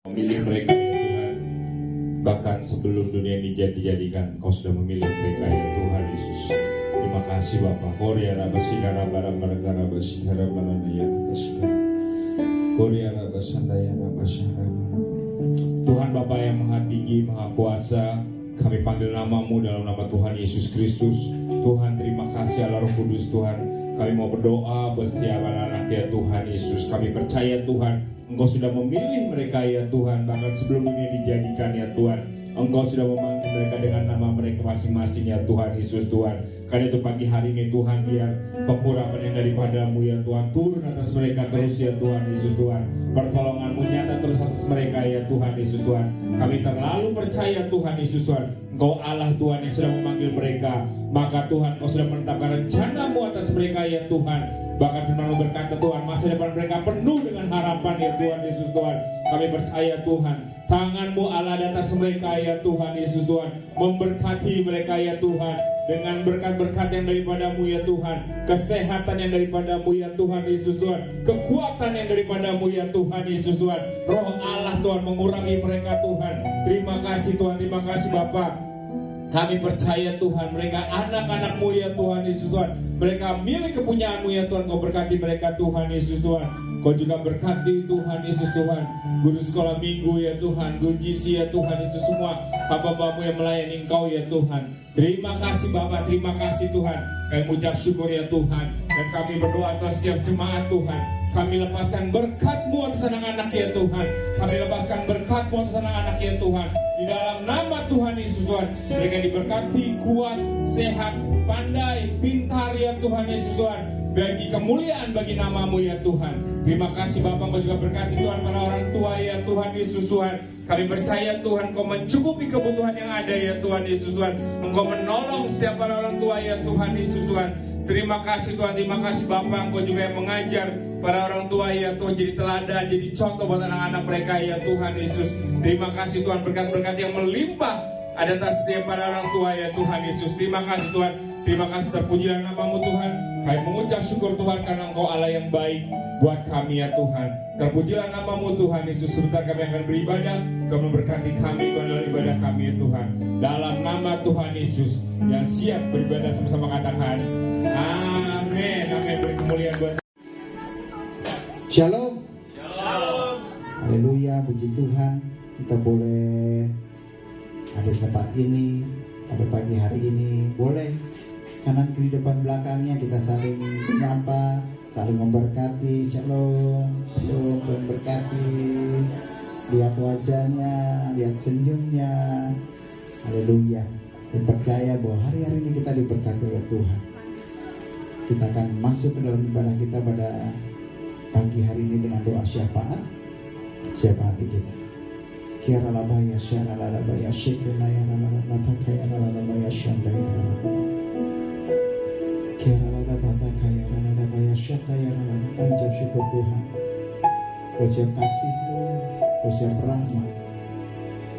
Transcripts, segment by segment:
Memilih mereka ya Tuhan, bahkan sebelum dunia ini dijadikan Engkau sudah memilih mereka ya Tuhan Yesus. Terima kasih Bapa. Korea Rabasina Rabarambaraga Rabasina Rabaranaya Rabasina Korea Rabasandaya Rabasina. Tuhan Bapa yang Maha Tinggi, Maha Kuasa, kami panggil namamu dalam nama Tuhan Yesus Kristus. Tuhan, terima kasih Allah Roh Kudus. Tuhan, kami mau berdoa buat setiap anak-anak ya Tuhan Yesus. Kami percaya Tuhan, Engkau sudah memilih mereka ya Tuhan, bahkan sebelum dunia dijadikan ya Tuhan. Engkau sudah memanggil mereka dengan nama mereka masing-masing ya Tuhan Yesus Tuhan. Karena itu pagi hari ini Tuhan, biar pengurapan yang daripadamu ya Tuhan turun atas mereka terus ya Tuhan Yesus Tuhan. Pertolonganmu nyata terus atas mereka ya Tuhan Yesus Tuhan. Kami terlalu percaya Tuhan Yesus Tuhan, Engkau Allah Tuhan yang sudah memanggil mereka. Maka Tuhan, Engkau sudah menetapkan rencanamu atas mereka ya Tuhan. Bahkan firman-Mu berkata Tuhan, masa depan mereka penuh dengan harapan ya Tuhan Yesus Tuhan. Kami percaya Tuhan, tangan-Mu Allah di atas mereka ya Tuhan Yesus Tuhan. Memberkati mereka ya Tuhan, dengan berkat-berkat yang daripadamu ya Tuhan, kesehatan yang daripadamu ya Tuhan Yesus Tuhan, kekuatan yang daripadamu ya Tuhan Yesus Tuhan. Roh Allah Tuhan mengurangi mereka Tuhan. Terima kasih Tuhan, terima kasih Bapa. Kami percaya Tuhan, mereka anak-anak-Mu ya Tuhan Yesus Tuhan. Mereka milik kepunyaan-Mu ya Tuhan. Kau berkati mereka Tuhan Yesus Tuhan. Kau juga berkati Tuhan Yesus Tuhan, guru sekolah minggu ya Tuhan, guru GC ya Tuhan Yesus, semua hamba-Mu yang melayani Engkau ya Tuhan. Terima kasih Bapak, terima kasih Tuhan. Kami mengucap syukur ya Tuhan. Dan kami berdoa atas setiap jemaat Tuhan. Kami lepaskan berkat-Mu atas anak-anak ya Tuhan. Kami lepaskan berkat-Mu atas anak-anak ya Tuhan. Di dalam nama Tuhan Yesus Tuhan, mereka diberkati, kuat, sehat, pandai, pintar ya Tuhan Yesus Tuhan. Bagi kemuliaan bagi nama-Mu ya Tuhan. Terima kasih Bapak, Engkau juga berkati Tuhan para orang tua ya Tuhan Yesus Tuhan. Kami percaya Tuhan, Engkau mencukupi kebutuhan yang ada ya Tuhan Yesus Tuhan. Engkau menolong setiap para orang tua ya Tuhan Yesus Tuhan. Terima kasih Tuhan, terima kasih Bapak, Engkau juga yang mengajar para orang tua ya Tuhan, jadi teladan, jadi contoh buat anak-anak mereka ya Tuhan Yesus. Terima kasih Tuhan, berkat-berkat yang melimpah ada atas setiap para orang tua ya Tuhan Yesus. Terima kasih Tuhan, terima kasih, terpujilah nama-Mu Tuhan. Kami mengucap syukur Tuhan karena Engkau Allah yang baik buat kami ya Tuhan. Terpujilah nama-Mu Tuhan Yesus. Sebentar kami akan beribadah, Kau memberkati kami Tuhan dalam ibadah kami ya Tuhan. Dalam nama Tuhan Yesus, yang siap beribadah sama-sama katakan amin. Amin. Beri kemuliaan buat Shalom. Shalom. Haleluya, puji Tuhan. Kita boleh ada di tempat ini pada pagi hari ini. Boleh kanan kiri depan belakangnya kita saling menyapa, saling memberkati. Shalom. Shalom, Tuhan berkati. Lihat wajahnya, lihat senyumnya. Haleluya. Dan percaya bahwa hari-hari ini kita diberkati oleh Tuhan. Kita akan masuk ke dalam ibadah kita pada pagi hari ini dengan doa syafaat. Syafaat kita. Kiara labaya syara labaya syekena ya labata kaya labaya syandaya. Kiara labata kaya labaya syakaya labata. Ucap syukur Tuhan. Ucap kasih-Mu, ucap rahmat,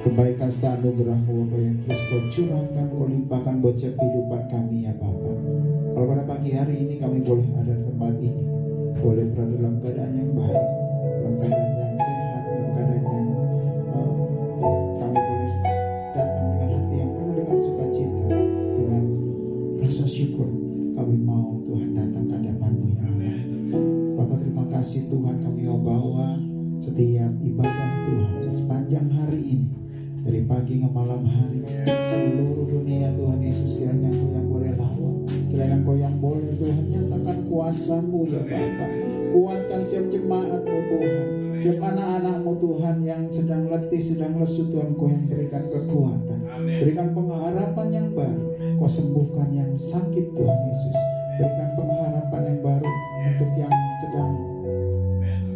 kebaikan serta anugerah-Mu Bapa yang terus Kau curahkan, Kau limpahkan buat setiap kehidupan kami ya Bapa. Kalau pada pagi hari ini kami boleh ada di tempat ini, boleh berada dalam keadaan yang baik, dalam keadaan yang sehat, dalam keadaan yang kami boleh datang dengan hati yang penuh dengan sukacita, dengan rasa syukur. Kami mau Tuhan datang ke hadapan-Mu ya Allah. Bapa, terima kasih Tuhan, kami mau bawa setiap ibadah Tuhan sepanjang hari ini, dari pagi ke malam hari, seluruh dunia Tuhan Yesus. Kiranya Engkau yang boleh lawan, kiranya Engkau yang boleh Tuhan nyatakan kuasa-Mu ya Bapa. Kuatkan setiap jemaat-Mu Tuhan, setiap anak-anak-Mu Tuhan yang sedang letih, sedang lesu Tuhan. Kau yang berikan kekuatan, berikan pengharapan yang baru. Kau sembuhkan yang sakit Tuhan Yesus. Berikan pengharapan yang baru untuk yang sedang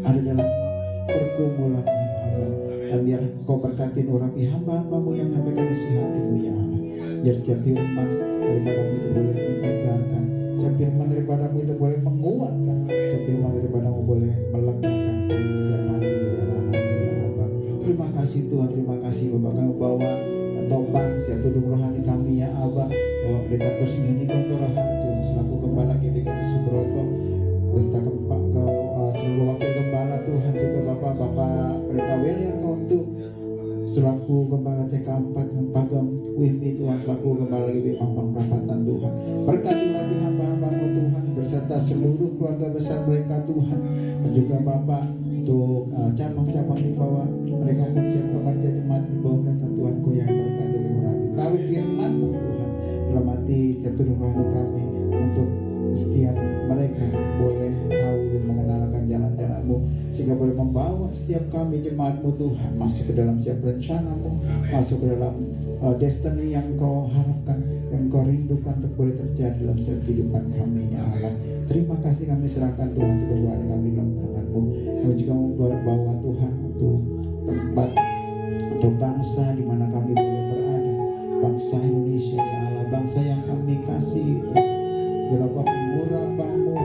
ada dalam pergumulan ya Allah. Dan biar Kau berkati urapi hamba-hamba-Mu yang menyampaikan nasihat-Mu ya Allah. Biar setiap firman daripada-Mu itu boleh menyegarkan, setiap firman daripada-Mu itu boleh menguatkan, setiap firman daripada-Mu boleh melegakan setiap hati anak-anak-Mu ya Allah. Terima kasih Tuhan, terima kasih Bapak. Kami bawa topang siap tudung rohani kami ya Allah. Bawa Pendeta Kusmini Kontoro Harjo selaku Kepala GBK Subroto beserta seluruh wakil gembala Tuhan, juga Bapak Pendeta William untuk selaku gembala CK4 Pagam Wimpi Tuhan, selaku gembala GBI Mampang Perapatan Tuhan. Berkati rabi hamba-hambamu Tuhan beserta seluruh keluarga besar mereka Tuhan, dan juga Bapak untuk cabang-cabang di bawah mereka pun siap bekerja jemaat di bawah mereka Tuhan. Kau yang berkati rabi taruh firman-Mu Tuhan dalam hati setiap rohani kami, untuk setiap mereka boleh tahu dan mengenalkan jalan-jalan-Mu, sehingga boleh membawa setiap kami jemaat-Mu Tuhan masuk ke dalam setiap rencana-Mu, masuk ke dalam destiny yang Kau harapkan, yang Kau rindukan untuk boleh terjadi dalam setiap kehidupan kami ya Allah. Terima kasih kami serahkan Tuhan kedua kami dalam tangan-Mu. Kami juga membawa Tuhan untuk tempat, untuk bangsa di mana kami boleh berada, bangsa Indonesia ya Allah, bangsa yang kami kasih. Berapa pemurah-Mu,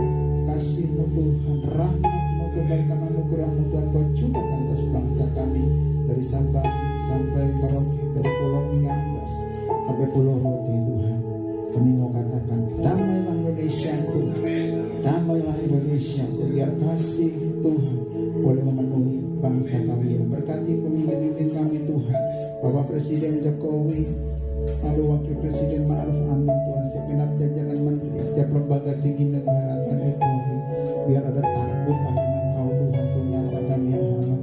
kasih-Mu Tuhan, rahmat-Mu, kebaikan anugerah-Mu Tuhan Kau curahkan atas bangsa kami, dari Sabang sampai Merauke, dari Pulau Miangas sampai Pulau Rote Tuhan. Kami mau katakan, damailah Indonesia Tuhan, damailah Indonesia, biar kasih Tuhan boleh memenuhi bangsa kami. Berkati pemimpin kami Tuhan, Bapak Presiden Jokowi, lalu Wakil Presiden Ma'ruf Amin Tuhan, setiap genap jajaran menteri, setiap lembaga tinggi negara dan Polri, biar ada takut akan Engkau Tuhan, menyatakan ya Allah.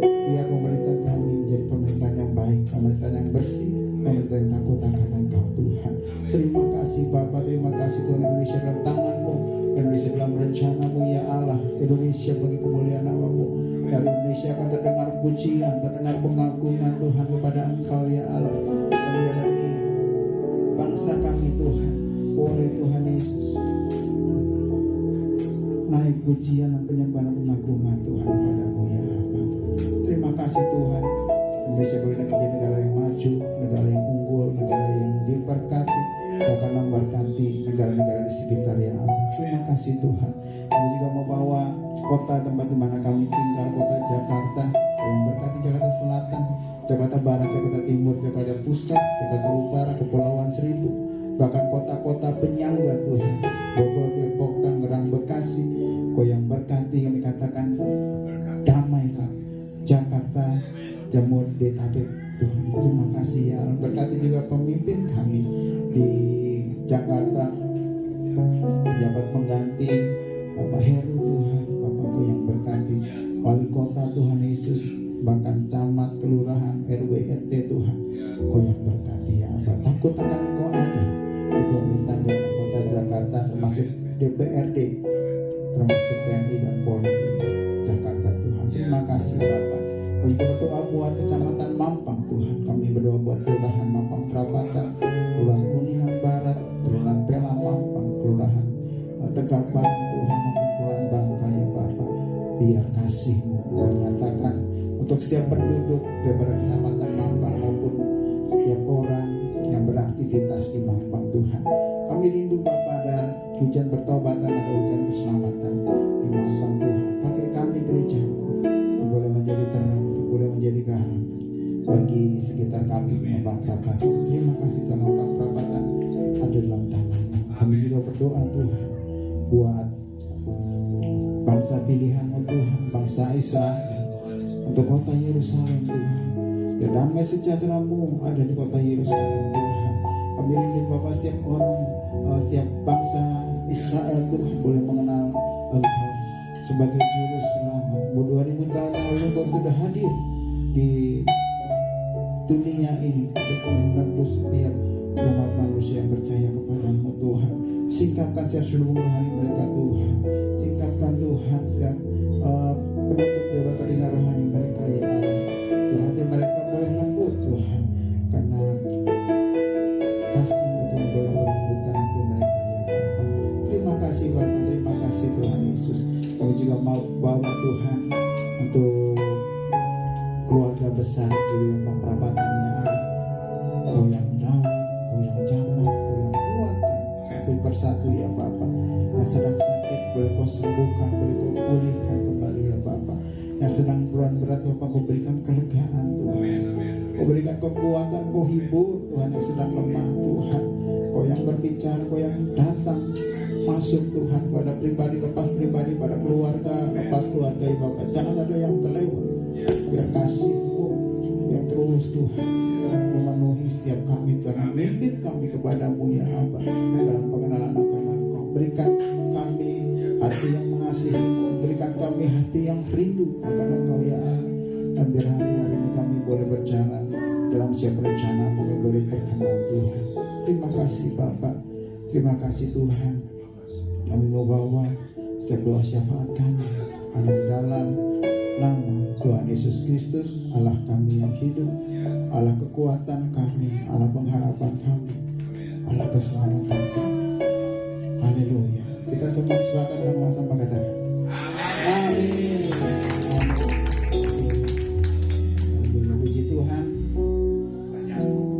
Biar pemerintah kami menjadi pemerintahan yang baik, pemerintahan yang bersih, pemerintahan yang takut akan Engkau Tuhan. Terima kasih Bapak, terima kasih Tuhan. Indonesia dalam tangan-Mu, Indonesia dalam rencana-Mu ya Allah. Indonesia bagi kemuliaan nama-Mu. Dari Indonesia akan terdengar pujian, terdengar pengagungan Tuhan kepada Engkau ya Allah. Dan dari bangsa kami Tuhan, boleh Tuhan Yesus naik pujian dan penyembahan pengagungan Tuhan kepada-Mu ya Allah. Terima kasih Tuhan. Indonesia boleh menjadi negara yang maju, negara yang unggul, negara yang diberkati, bahkan memberkati negara-negara di sekitar ya Allah. Terima kasih Tuhan. Kami juga membawa kota tempat di mana kami tinggal, kota Jakarta, yang berkati Jakarta Selatan, Jakarta Barat, Jakarta Timur, Jakarta Pusat, Jakarta Utara, Kepulauan Seribu, bahkan kota-kota penyangga Tuhan, Bogor, Depok, Tangerang, Bekasi. Kau yang berkati, kami katakan damailah Jakarta, Jabodetabek Tuhan. Terima kasih ya Allah. Berkati juga pemimpin kami di Jakarta, pejabat pengganti Bapak Heru Tuhan, Bapakku yang berkati wali kota Tuhan Yesus, bahkan camat, kelurahan, RW, RT Tuhan. Kau yang berkati ya Allah. Takut akan Engkau ada di pemerintahan daerah kota Jakarta, termasuk DPRD, termasuk TNI dan Polri Jakarta Tuhan. Terima kasih Bapak. Kami berdoa buat kecamatan Mampang Tuhan. Kami berdoa buat kelurahan Mampang Perapatan, kelurahan Kuningan Barat, kelurahan Pela Mampang, kelurahan Tegal Barat Tuhan, maupun kelurahan Bangka ya Bapak. Biar kasih-Mu Kau nyatakan untuk setiap penduduk daripada kecamatan Mampang maupun setiap orang yang beraktivitas di Mampang Tuhan. Kami rindu Bapak ada hujan pertobatan, ada hujan keselamatan di Mampang Tuhan. Pakai kami gereja-Mu untuk boleh menjadi terang, untuk boleh menjadi garam bagi sekitar kami Mampang Perapatan. Terima kasih Tuhan, Mampang Perapatan ada dalam tangan-Mu. Kami juga berdoa Tuhan buat bangsa pilihan-Mu Tuhan, bangsa Israel, untuk kota Yerusalem Tuhan. Ya damai sejahtera-Mu ada di kota Yerusalem Tuhan. Kami rindu Bapak setiap orang, setiap bangsa Israel Tuhan boleh mengenal Engkau sebagai Juru Selamat. 2000 tahun yang lalu Engkau sudah hadir di dunia ini untuk menembus setiap umat manusia yang percaya kepada-Mu Tuhan. Singkapkan setiap seluruh rohani mereka Tuhan. Singkapkan Tuhan setiap penutup dewa telinga rohani mereka ya Allah. Berarti mereka boleh lembut Tuhan, karena kasih-Mu Tuhan boleh melembutkan hati mereka ya Bapa. Terima kasih Bapak, terima kasih Tuhan Yesus. Kami juga mau bawa Tuhan untuk keluarga besar di Mampang Perapatan ya Allah. Kau yang rawat, Kau yang jamah, Kau yang kuatkan satu persatu ya Bapak. Yang sedang sakit boleh Kau sembuhkan, boleh Kau pulihkan kembali ya Bapak. Yang sedang berat Bapak Kau berikan kelegaan Tuhan. Kau berikan kekuatan, Kau hibur Tuhan yang sedang lemah Tuhan. Kau yang berbicara, Kau yang datang masuk Tuhan pada pribadi, lepas pribadi, pada keluarga, lepas keluarga ya Bapak. Jangan ada yang terlewat. Biar kasih-Mu yang terus Tuhan memenuhi setiap kami, Tuhan. Memimpin kami kepadamu ya Abba dalam pengenalan akan Engkau. Berikan kami hati yang mengasihi-Mu, berikan kami hati yang rindu akan Engkau ya Allah. Dan biar hari-hari ini kami boleh berjalan dalam setiap rencana-Mu, kami boleh berkenan Tuhan. Terima kasih Bapak, terima kasih Tuhan. Kami mau bawa setiap doa syafaat kami hanya di dalam nama Tuhan Yesus Kristus, Allah kami yang hidup, Allah kekuatan kami, Allah pengharapan kami, Allah keselamatan kami. Haleluya. Kita semua sepakat sama-sama katakan amin. Haleluya. Puji Tuhan. Haleluya.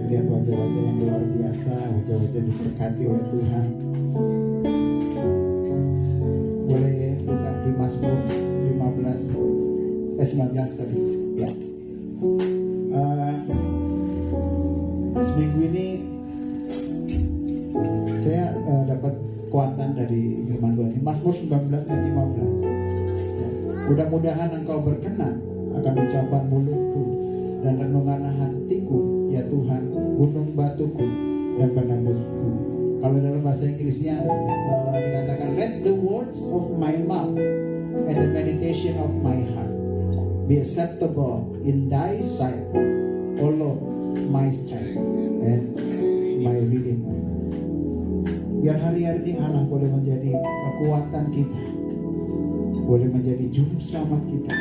Saya lihat wajah-wajah yang luar biasa, wajah-wajah diberkati oleh Tuhan. Boleh buka di Mazmur 19 tadi ya. Seminggu ini saya dapat kekuatan dari firman Tuhan. Mazmur 19 dan 15. Mudah-mudahan engkau berkenan akan ucapan mulutku dan renungan hatiku ya Tuhan, gunung batuku dan penebusku. Kalau dalam bahasa Inggrisnya dikatakan, let the words of my mouth and the meditation of my heart be acceptable in thy sight, O Lord, my strength and my redeemer. Biar hari-hari ini Allah boleh menjadi kekuatan kita, boleh menjadi juru selamat kita,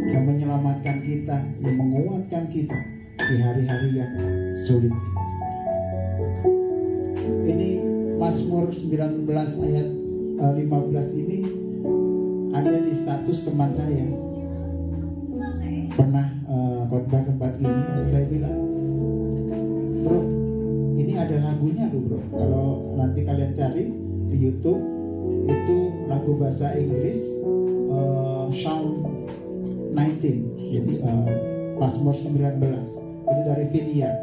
yang menyelamatkan kita, yang menguatkan kita di hari-hari yang sulit ini. Ini Mazmur 19 ayat 15 ini ada di status teman saya. Pernah khotbah tempat ini, saya bilang, bro, ini ada lagunya tuh bro. Kalau nanti kalian cari di YouTube, itu lagu bahasa Inggris Psalm 19, jadi Mazmur 19, itu dari Vineyard.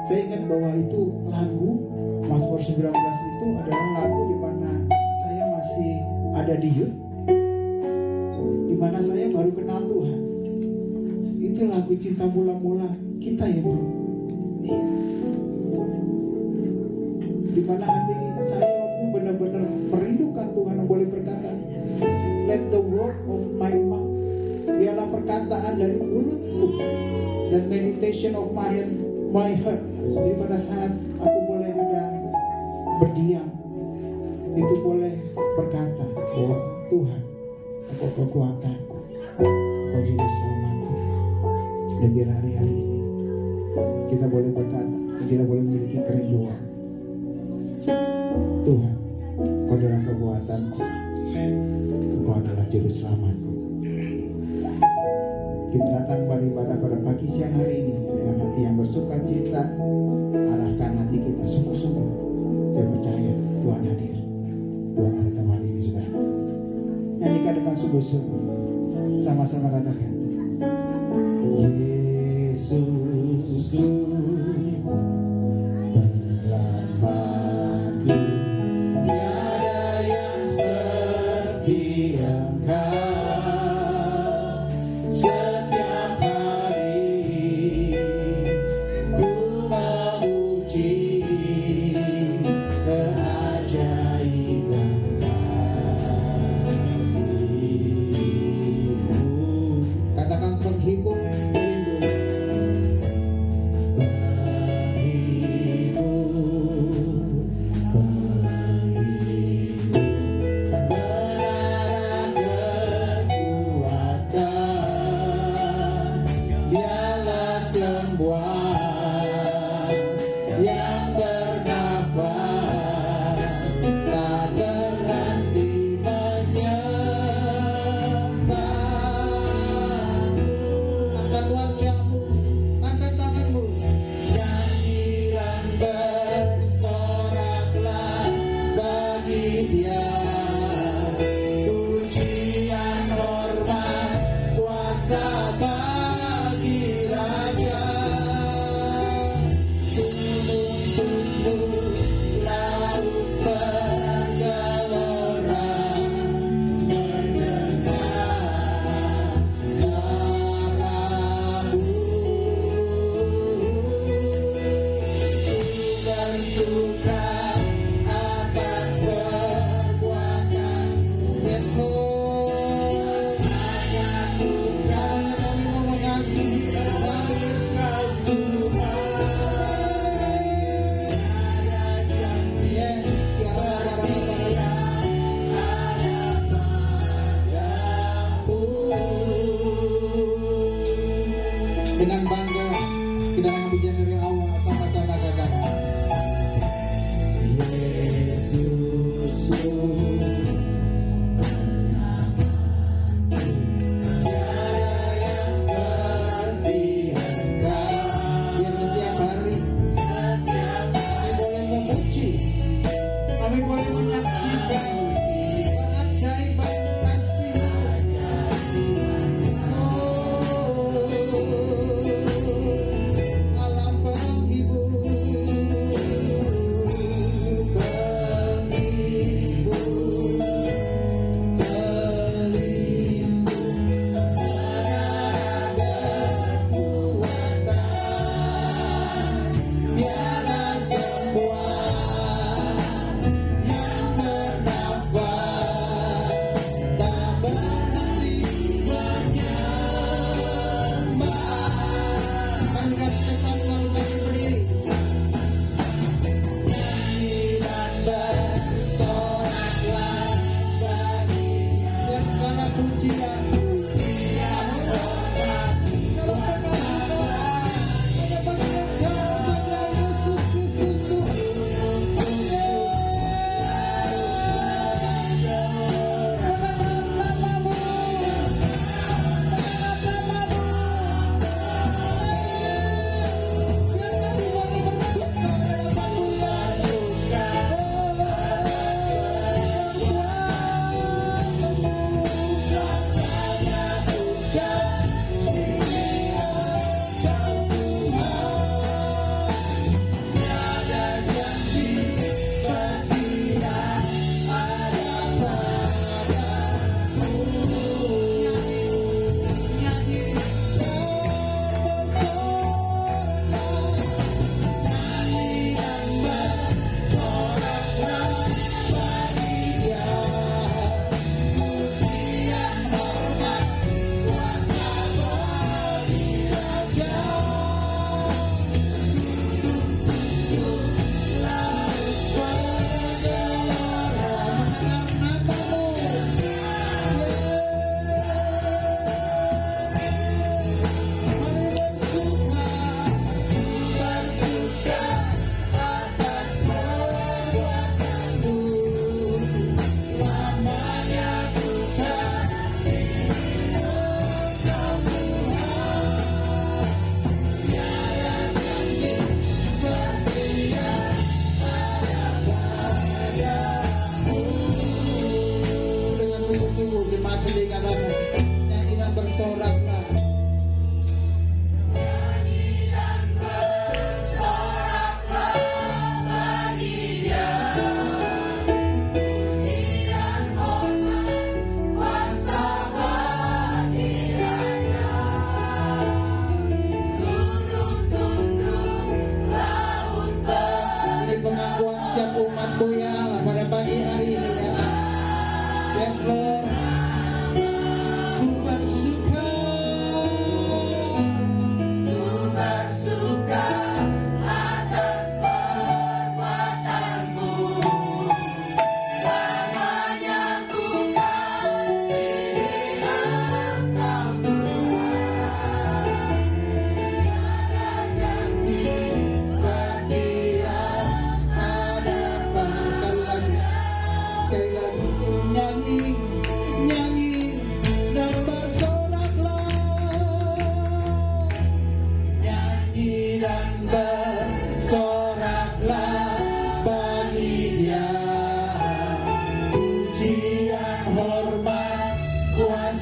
Saya ingat bahwa itu lagu Mazmur 19 itu adalah lagu di mana saya masih ada di youth, di mana saya baru kenal Tuhan. Itu lagu cinta mula-mula kita ya bro. Iya. Di mana hati saya waktu benar-benar merindukan Tuhan yang boleh berkata, let the word of my mouth, biarlah perkataan dari mulutku dan meditation of my heart. Di mana saat aku boleh ada berdiam, itu boleh berkata bahwa Tuhan, Engkau kekuatanku, Engkau juru selamatku. Dan biar hari-hari ini kita boleh berkata, kita boleh memiliki kerinduan, Tuhan, Engkau adalah kekuatanku, Engkau adalah juru selamatku. Kita datang beribadah pada pagi siang hari ini dengan hati yang bersuka cita. Arahkan hati kita sungguh-sungguh. Saya percaya Tuhan hadir, Tuhan ada tempat ini sudah. Nyanyikan dengan sungguh-sungguh. Sama-sama katakan, Yesusku penyelamatku, tiada yang seperti Engkau. Setiap hari ku memuji keajaiban kasih-Mu. Katakan penghibur pelindung, penghibur pelindung, benar kekuatan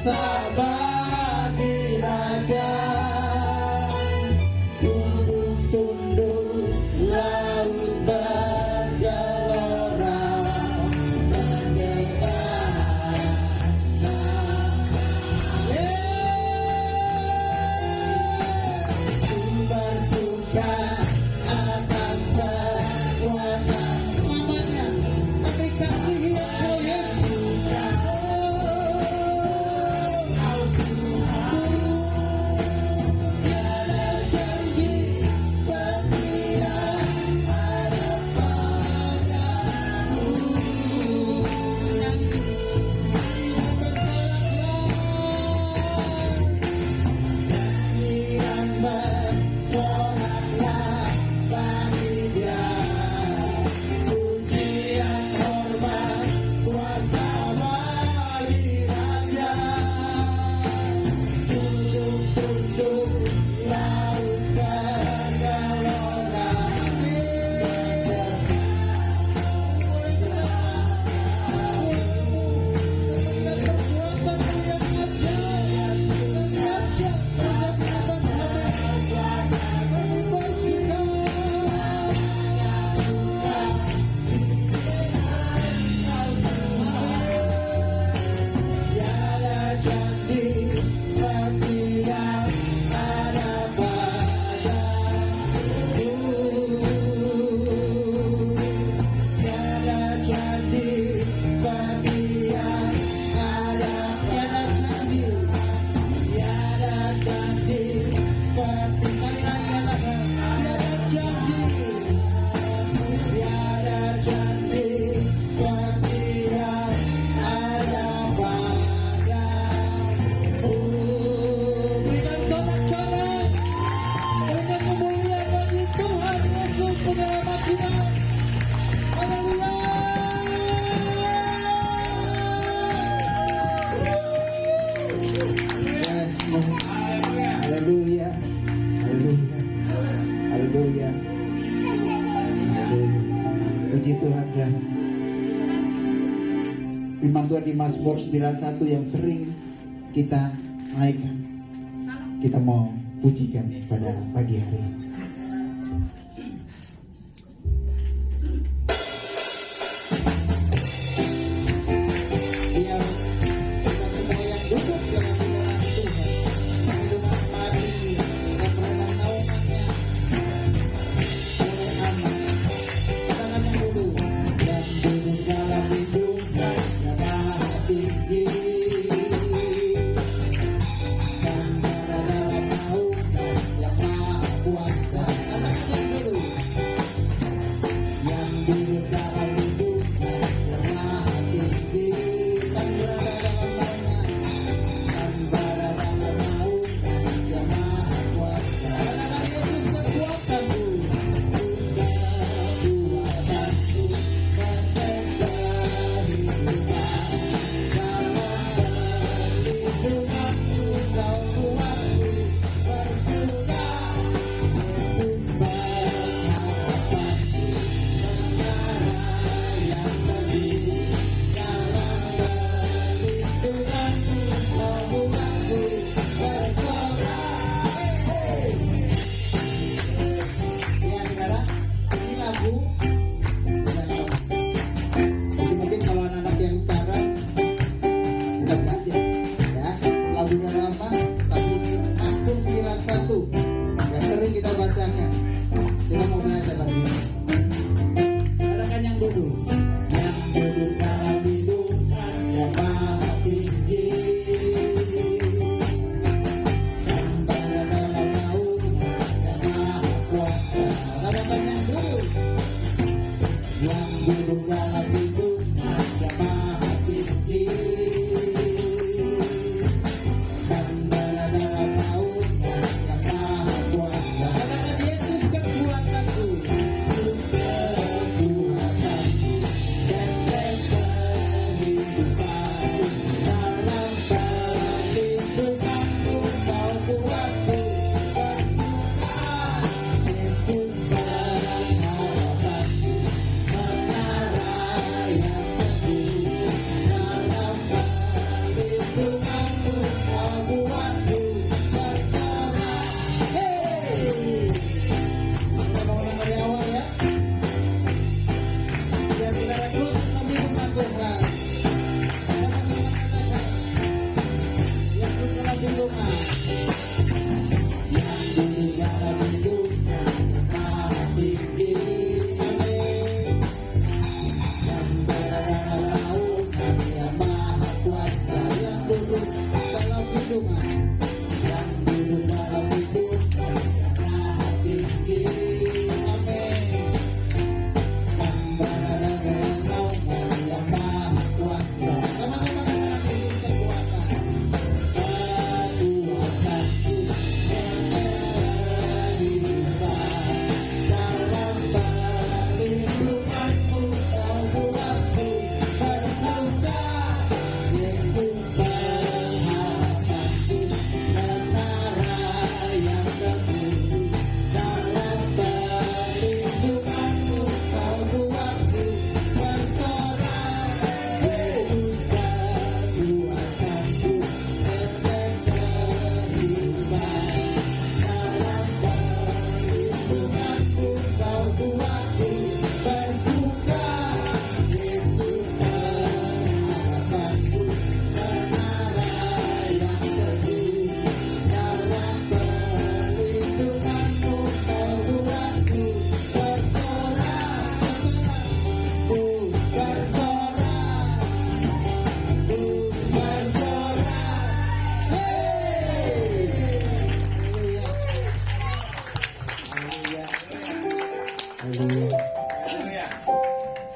kuasa bagi raja. Tunduk-tunduk laut bergelora, bersuka atas perbuatan namanya. Kami kasih Engkau Yesus. Tiada janji setia ada padamu. Yang bersoraklah bagi Dia, pujian hormat kuasa bagi Raja. Tunduk-tunduk laut bergelora, tiada janji setia ada padamu. Tiada janji setia ada padamu. Tiada janji seperti tiada janji. Tiada janji setia ada padamu. Berikan sorak-sorak dengan kemuliaan bagi Tuhan Yesus penyelamat kita. Haleluya. Yes, Lord. Haleluya. Haleluya. Haleluya. Haleluya. Puji Tuhan dan firman Tuhan di Mazmur 91 yang sering kita naikkan. Kita mau pujikan pada pagi hari ini. Biar kita semua yang duduk dalam himpunan Tuhan, himpunan pagi, keberadaan naungannya, oleh anak, tangan yang dulu, dan duduk dalam hidupnya yang maha tinggi, dan berada dalam naungan yang maha kuasa. Anak yang dulu. kuasa yang duduk dalam hitungan, yang duduk dalam hidup maha tinggi. Amin. Yang berada dalam naungan yang maha kuasa. Teman-teman yang ini kekuatan. Kekuatanku dalam perlindunganmu, kau buatku bersuka. Yesus pengharapanku, menara yang teguh. Dalam perlindunganmu, kau buatku bersorak. Yesus kekuatanku, benteng kehidupan. Dalam perlindunganku, kau buatku bersuka. Yesus pengharapanku, menara yang teguh. Dalam perlindunganmu, kau buatku bersorak. Ku bersorak, ku bersorak. Haleluya. Haleluya.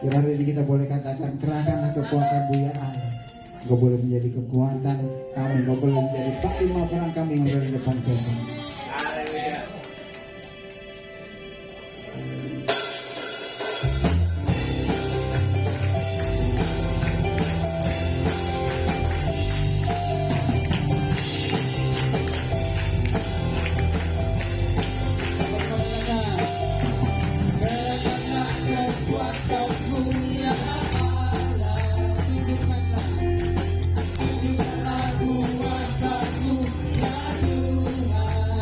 Biar hari ini kita boleh katakan, kerahkanlah kekuatan Buya Allah. Engkau boleh menjadi kekuatan kami, engkau boleh menjadi panglima perang kami yang berada di depan setan. Tunjukkanlah kuasamu ya Tuhan.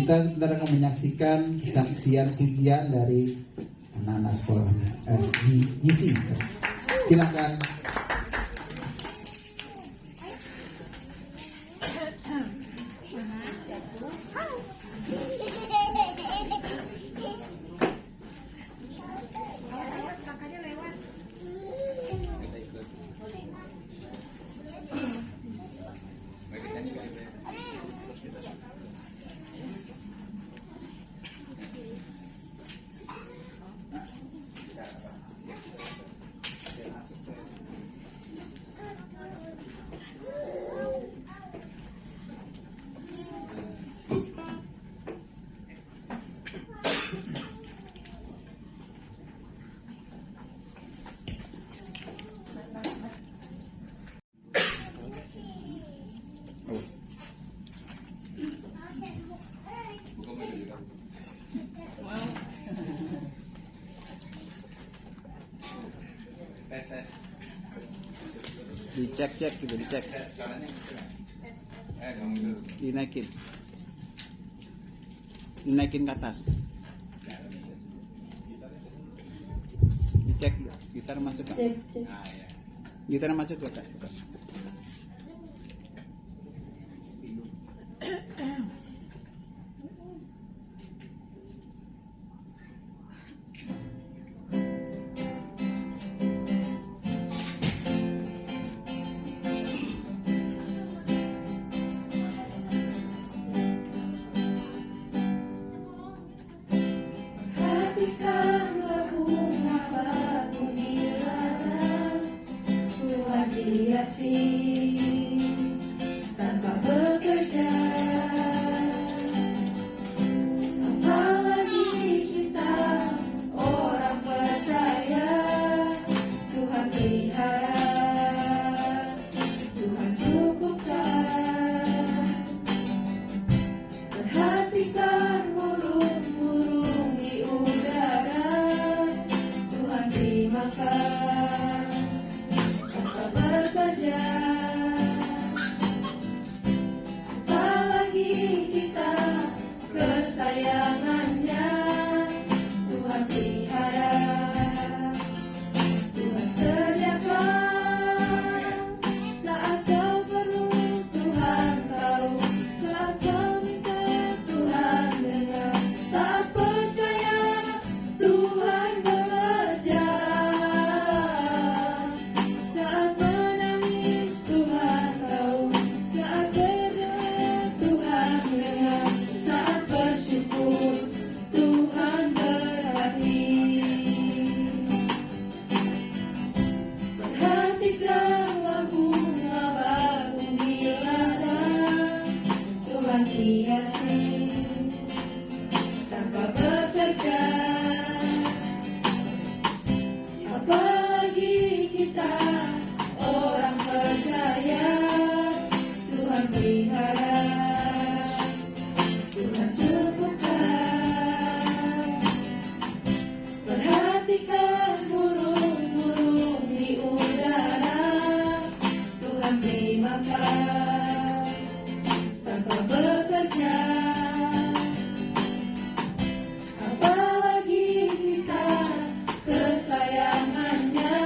Kita sebentar akan menyaksikan kesaksian pujian dari anak-anak sekolah GC. Silakan. Dicek gitu, dicek. Dinaikin ke atas. Dicek, gitar masuk Kak. Gitar masuk Kak. Hatikanlah bunga batu di ladang, Tuhan hiasi tanpa bekerja. Apalagi kita orang percaya, Tuhan pelihara, Tuhan cukupkan. Perhatikan burung-burung di udara, Tuhan beri makan tanpa bekerja. Apalagi kita kesayangannya, Tuhan pelihara, Tuhan sediakan. Saat kau perlu, Tuhan tahu. Saat kau minta, Tuhan dengar. Saat percaya, Tuhan bekerja. Saat menangis, Tuhan tahu. Saat berdoa, Tuhan dengar. Saat bersyukur, Tuhan berhati. Perhatikanlah bunga batu di ladang, Tuhan hiasi tanpa bekerja. Apalagi kita orang percaya, Tuhan pelihara, Tuhan cukupkan. Perhatikan burung-burung di udara, Tuhan beri makan tanpa bekerja. Apalagi kita kesayangannya,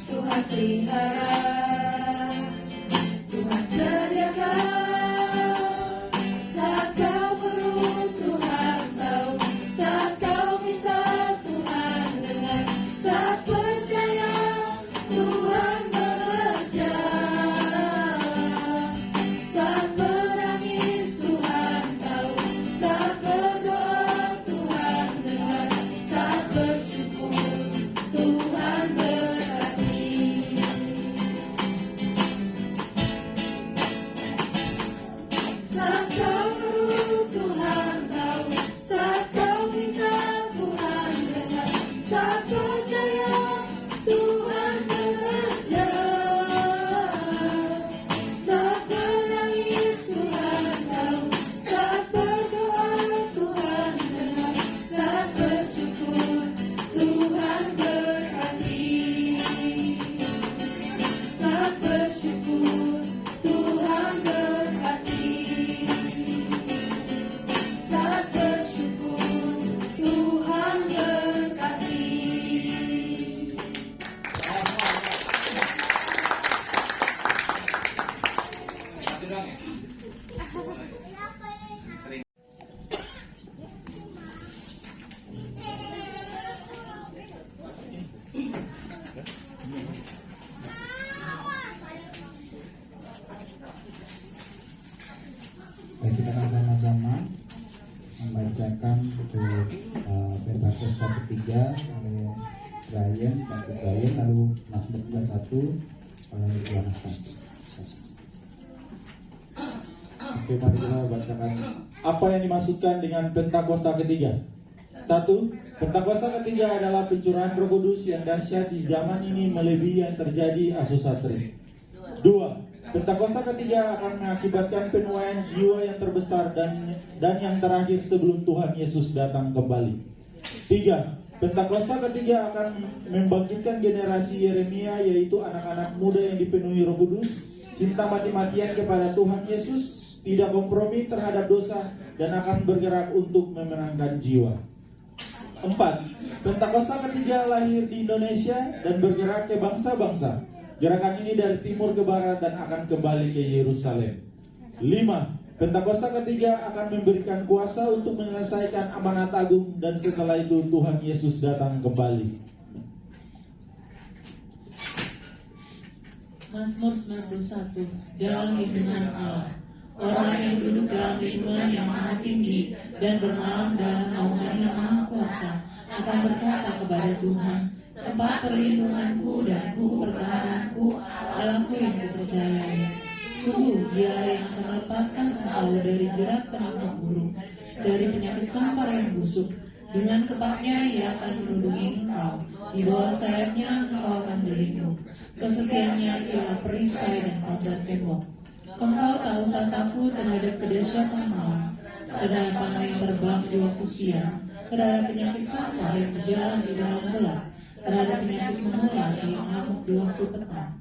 Tuhan pelihara, Tuhan sediakan. Saat kau perlu, Tuhan tahu. Saat kau minta, Tuhan dengar. Saat percaya, Tuhan bekerja. Saat menangis, Tuhan tahu. Saat berdoa, Tuhan dengar. Saat bersyukur, Tuhan berhati. 3 oleh Brian, Bantu Brian, lalu Mazmur 31 oleh Yohanes. Oke, mari kita bacakan apa yang dimaksudkan dengan Pentakosta ketiga. 1. Pentakosta ketiga adalah pencurahan Roh Kudus yang dahsyat di zaman ini melebihi yang terjadi Asusasri. 2. Pentakosta ketiga akan mengakibatkan penuaian jiwa yang terbesar dan yang terakhir sebelum Tuhan Yesus datang kembali. 3. Pentakosta ketiga akan membangkitkan generasi Yeremia, yaitu anak-anak muda yang dipenuhi Roh Kudus, cinta mati-matian kepada Tuhan Yesus, tidak kompromi terhadap dosa, dan akan bergerak untuk memenangkan jiwa. 4. Pentakosta ketiga lahir di Indonesia dan bergerak ke bangsa-bangsa. Gerakan ini dari timur ke barat dan akan kembali ke Yerusalem. 5. Pentakosta ketiga akan memberikan kuasa untuk menyelesaikan amanat agung, dan setelah itu Tuhan Yesus datang kembali. Mazmur 91. Dalam lindungan Allah. Orang yang duduk dalam lindungan yang maha tinggi dan bermalam dalam naungan yang maha kuasa akan berkata kepada Tuhan, tempat perlindunganku dan kubu pertahananku, Allahku yang kupercayai. Sungguh dialah yang akan melepaskan engkau dari jerat penangkap burung, dari penyakit sampar yang busuk. Dengan kepaknya ia akan melindungi engkau, di bawah sayapnya engkau akan berlindung. Kesetiaannya ialah perisai dan pagar tembok. Engkau tak usah takut terhadap kedahsyatan malam, terhadap panah yang terbang di waktu siang, terhadap penyakit sampar yang berjalan di dalam gelap, terhadap penyakit menular yang mengamuk di waktu petang.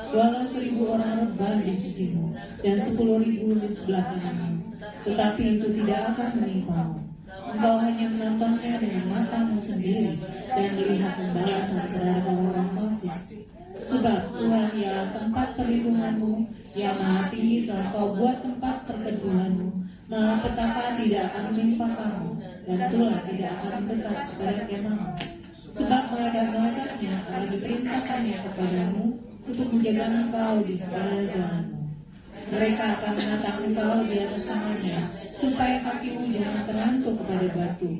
Walau 1.000 orang rebah di sisimu dan 10.000 di sebelah kananmu, tetapi itu tidak akan menimpamu. Engkau hanya menontonnya dengan matamu sendiri dan melihat pembalasan terhadap orang fasik. Sebab Tuhan ialah tempat perlindunganmu, yang maha tinggi telah kau buat tempat perteduhanmu. Malapetaka tidak akan menimpa kamu, dan tulah tidak akan mendekat kepada kemahmu. Sebab malaikat-malaikatnya telah diperintahkannya kepadamu untuk menjaga engkau di segala jalanmu. Mereka akan menatang engkau di atas tangannya, supaya kakimu jangan terantuk kepada batu.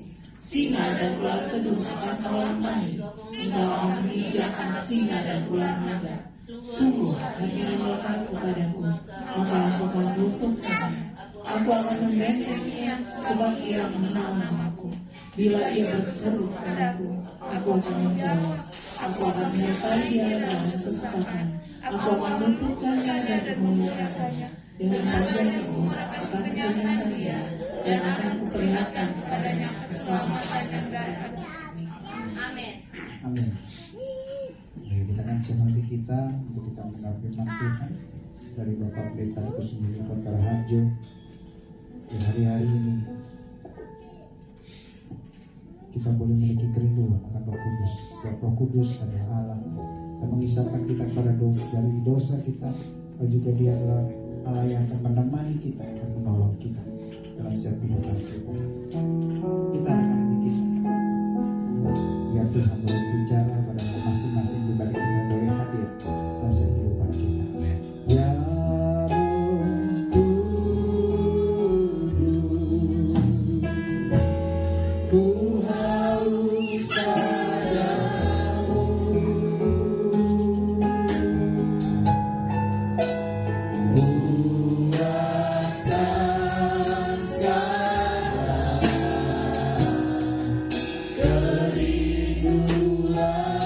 Singa dan ular kedung akan kau lampangi. Engkau akan menginjakkan singa dan ular naga. Sungguh hatinya melekat kepadaku, maka aku akan meluputkannya. Aku akan membentengnya, sebab ia mengenal namaku. Bila ia berseru kepadaku, aku akan menjawab. Aku akan menyertai dia dalam kesesakan. Aku akan meluputkannya dan memuliakannya. Dengan panjangku akan kukenyangkan dia, dan akan kuperlihatkan kepadanya keselamatan dan darah. Amin. Amin. Jadi kita akan hati kita untuk kita mendengar firman Tuhan dari Bapak Pendeta Kusmili Kota Raharjo. Di hari-hari ini kita boleh memiliki kerinduan akan Roh Kudus. Sebab Roh Kudus adalah Allah yang mengisahkan kita kepada dari dosa kita, dan juga Dia adalah Allah yang akan menemani kita, yang akan menolong kita dalam setiap kehidupan kita. Kita akan bikin biar Tuhan boleh bicara pada masing-masing pribadi kita, boleh hadir dalam setiap kehidupan kita. Ya Roh Kudus, ku haus padamu. Puaskan segala kerinduan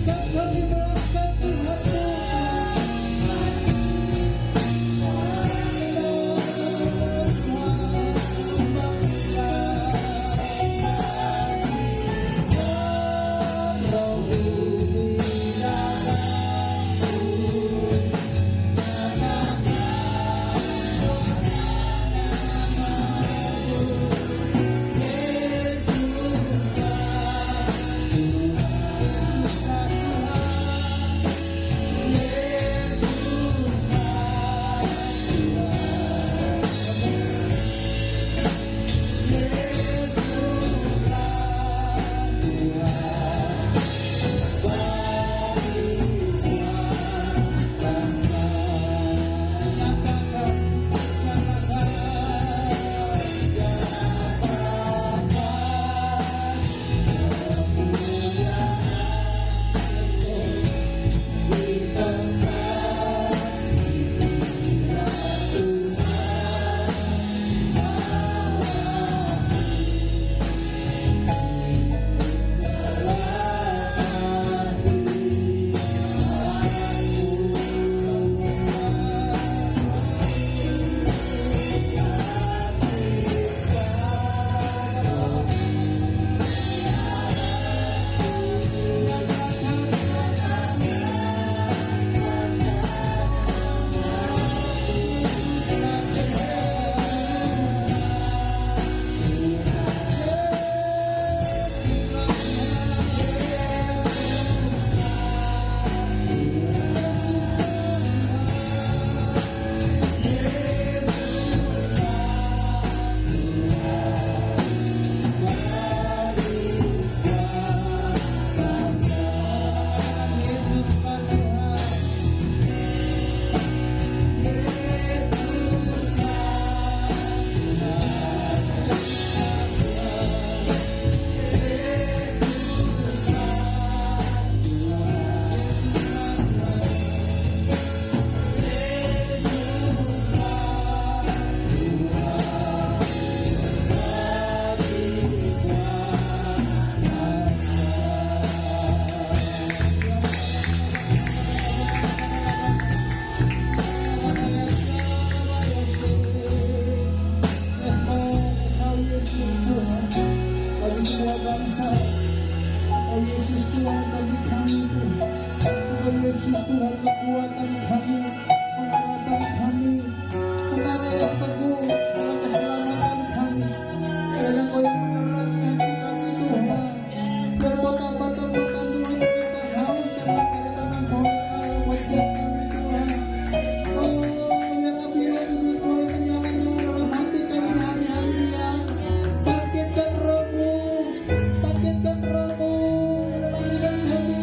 izinkan kami belas kasihan-Mu. Yesus Tuhan, kekuatan kami, pengharapan kami, menara yang teguh, dalam keselamatan kami. Kiranya Kau yang menerangi hati kami Tuhan. Biar botang-botang Tuhan rasa haus karena kedatangan Kau yang arah buat setiap kami Tuhan. Oh, biar api-api Tuhan boleh menyala-nyala dalam hati kami hari-hari dia. Bangkitkan Roh-Mu, bangkitkan Roh-Mu dalam hidup kami.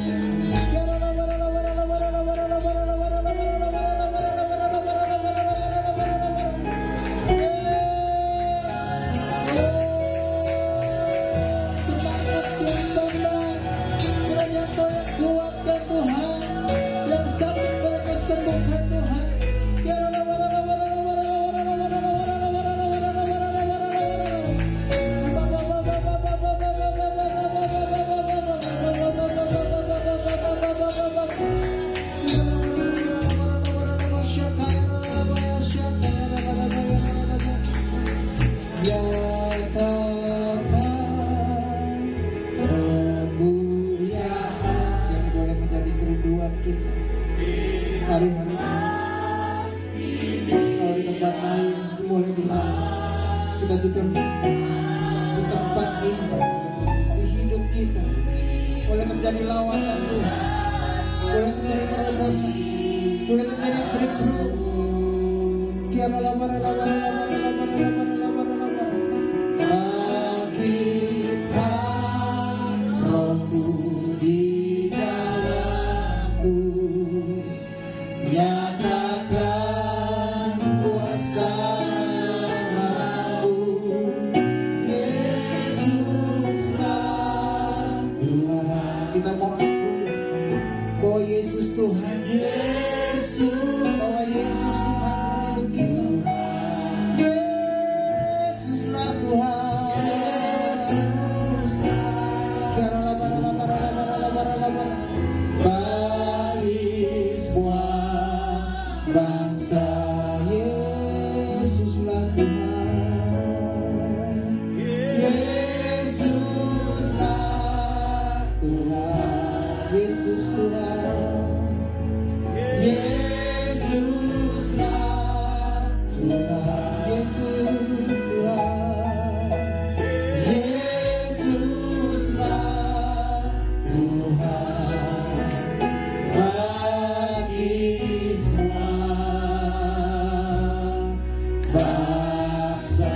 Hari-hari ini kalau di tempat lain boleh bilang kita juga minta di tempat ini di hidup kita boleh terjadi lawatan Tuhan, boleh terjadi terobosan, boleh terjadi breakthrough. Kiara labara bangkitkan Roh-Mu di dalamku, nyatakan kuasa-Mu. Yesuslah Tuhan. Kita mau akui bahwa Yesus Tuhan, bahwa Yesus Tuhan hidup kita. Yesuslah Tuhan. Yesus Tuhan, Yesuslah Tuhan, Yesus Tuhan, Yesuslah Tuhan bagi semua bangsa.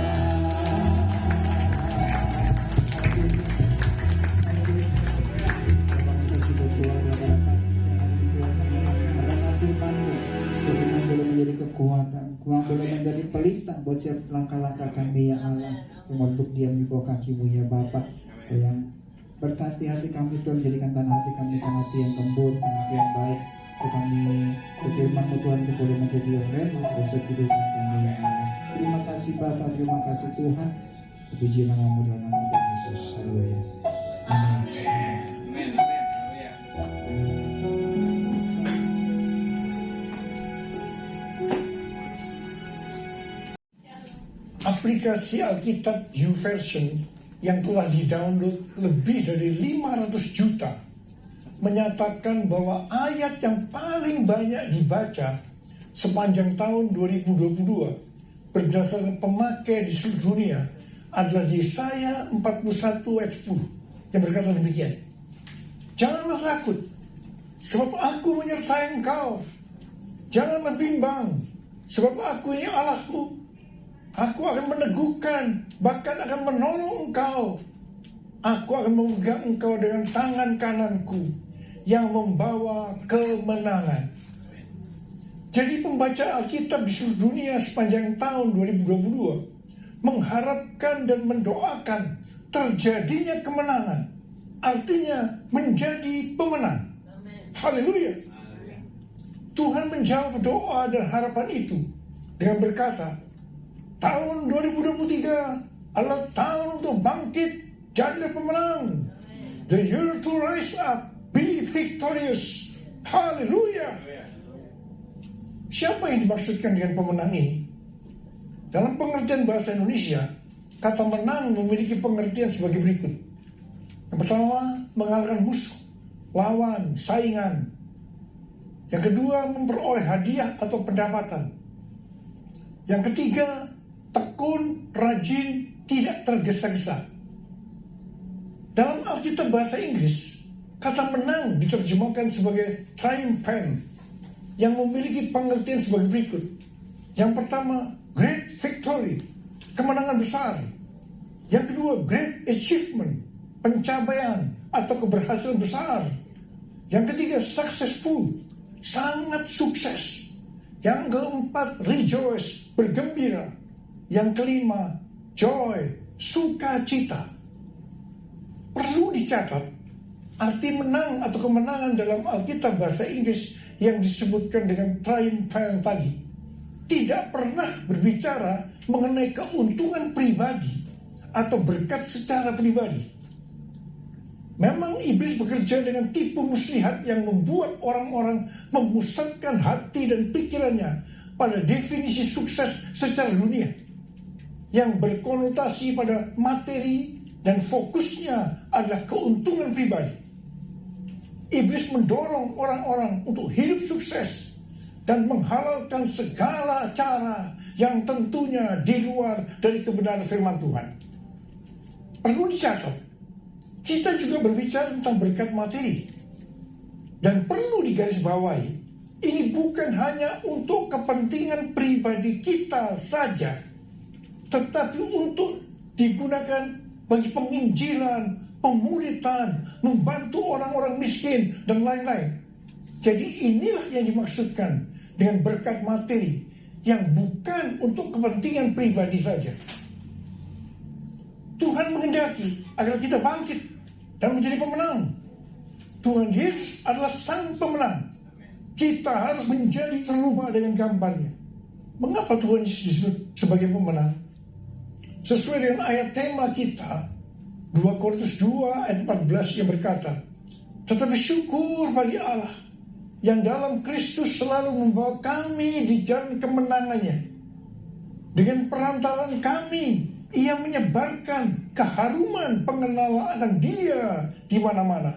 Firman boleh menjadi kekuatan, Tuhan boleh menjadi pelita buat setiap langkah-langkah kami ya Allah, yang untuk diam di bawah kaki-Mu ya Bapa, yang berkati hati kami Tuhan, jadikan tanah hati kami tanah hati yang gembur, tanah hati yang baik, untuk kami firman-Mu Tuhan untuk boleh menjadi yang rela untuk kehidupan kami ya Allah. Terima kasih Bapa, terima kasih Tuhan, puji nama-Mu dalam nama Tuhan Yesus. Haleluya. Amin. Aplikasi Alkitab YouVersion yang telah di-download lebih dari 500 juta menyatakan bahwa ayat yang paling banyak dibaca sepanjang tahun 2022 berdasarkan pemakai di seluruh dunia adalah Yesaya 41 ayat 10 yang berkata demikian. Janganlah takut, sebab aku menyertai engkau. Janganlah bimbang, sebab aku ini Allahmu. Aku akan meneguhkan, bahkan akan menolong engkau. Aku akan memegang engkau dengan tangan kananku yang membawa kemenangan. Jadi pembaca Alkitab di seluruh dunia sepanjang tahun 2022 mengharapkan dan mendoakan terjadinya kemenangan. Artinya menjadi pemenang. Haleluya. Tuhan menjawab doa dan harapan itu dengan berkata, tahun 2023 adalah tahun untuk bangkit, jadilah pemenang. The year to rise up, be victorious. Haleluya. Siapa yang dimaksudkan dengan pemenang ini? Dalam pengertian bahasa Indonesia, kata menang memiliki pengertian sebagai berikut. Yang pertama, mengalahkan musuh, lawan, saingan. Yang kedua, memperoleh hadiah atau pendapatan. Yang ketiga, tekun, rajin, tidak tergesa-gesa. Dalam Alkitab bahasa Inggris, kata menang diterjemahkan sebagai triumphant, yang memiliki pengertian sebagai berikut. Yang pertama, great victory, kemenangan besar. Yang kedua, great achievement, pencapaian atau keberhasilan besar. Yang ketiga, successful, sangat sukses. Yang keempat, rejoice, bergembira. Yang kelima, joy, sukacita. Perlu dicatat, arti menang atau kemenangan dalam Alkitab bahasa Inggris yang disebutkan dengan triumphant tadi tidak pernah berbicara mengenai keuntungan pribadi atau berkat secara pribadi. Memang iblis bekerja dengan tipu muslihat yang membuat orang-orang memusatkan hati dan pikirannya pada definisi sukses secara dunia yang berkonotasi pada materi dan fokusnya adalah keuntungan pribadi. Iblis mendorong orang-orang untuk hidup sukses dan menghalalkan segala cara yang tentunya di luar dari kebenaran firman Tuhan. Perlu dicatat, kita juga berbicara tentang berkat materi. Dan perlu digarisbawahi, ini bukan hanya untuk kepentingan pribadi kita saja, tetapi untuk digunakan bagi penginjilan, pemuritan, membantu orang-orang miskin, dan lain-lain. Jadi inilah yang dimaksudkan dengan berkat materi yang bukan untuk kepentingan pribadi saja. Tuhan menghendaki agar kita bangkit dan menjadi pemenang. Tuhan Yesus adalah sang pemenang. Kita harus menjadi serupa dengan gambarnya. Mengapa Tuhan Yesus disebut sebagai pemenang? Sesuai dengan ayat tema kita, 2 Korintus 2 ayat 14 yang berkata, tetapi syukur bagi Allah yang dalam Kristus selalu membawa kami di jalan kemenangannya. Dengan perantaraan kami, Ia menyebarkan keharuman pengenalan akan Dia di mana-mana.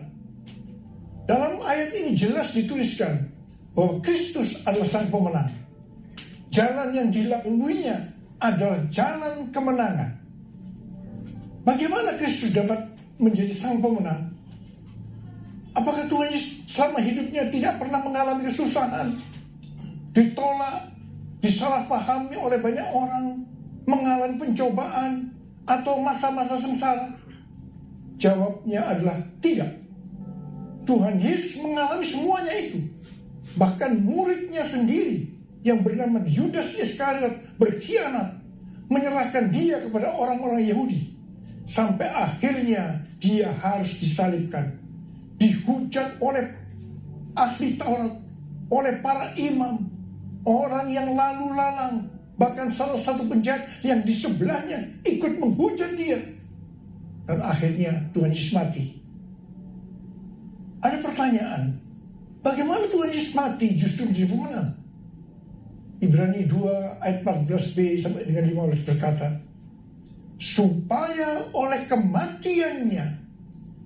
Dalam ayat ini jelas dituliskan bahwa Kristus adalah sang pemenang. Jalan yang dilaluinya adalah jalan kemenangan. Bagaimana Kristus dapat menjadi sang pemenang? Apakah Tuhan Yesus selama hidupnya tidak pernah mengalami kesusahan, ditolak, disalahpahami oleh banyak orang, mengalami pencobaan, atau masa-masa sengsara? Jawabnya adalah tidak. Tuhan Yesus mengalami semuanya itu. Bahkan muridnya sendiri yang bernama Yudas Iskariot berkhianat, menyerahkan dia kepada orang-orang Yahudi. Sampai akhirnya dia harus disalibkan. Dihujat oleh ahli Taurat, oleh para imam, orang yang lalu lalang, bahkan salah satu penjahat yang di sebelahnya ikut menghujat dia. Dan akhirnya Tuhan Yesus mati. Ada pertanyaan, bagaimana Tuhan Yesus mati justru menjadi pemenang? Ibrani 2 ayat 14b sampai dengan 15 berkata, supaya oleh kematiannya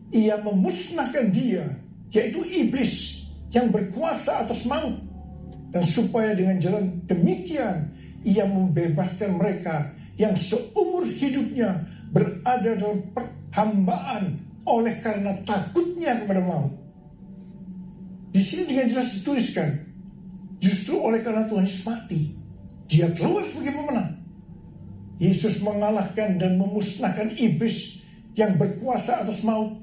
ia memusnahkan dia, yaitu iblis yang berkuasa atas maut, dan supaya dengan jalan demikian ia membebaskan mereka yang seumur hidupnya berada dalam perhambaan oleh karena takutnya kepada maut. Di sini dengan jelas dituliskan, justru oleh karena Tuhan Yesus mati, dia keluar sebagai pemenang. Yesus mengalahkan dan memusnahkan iblis yang berkuasa atas maut,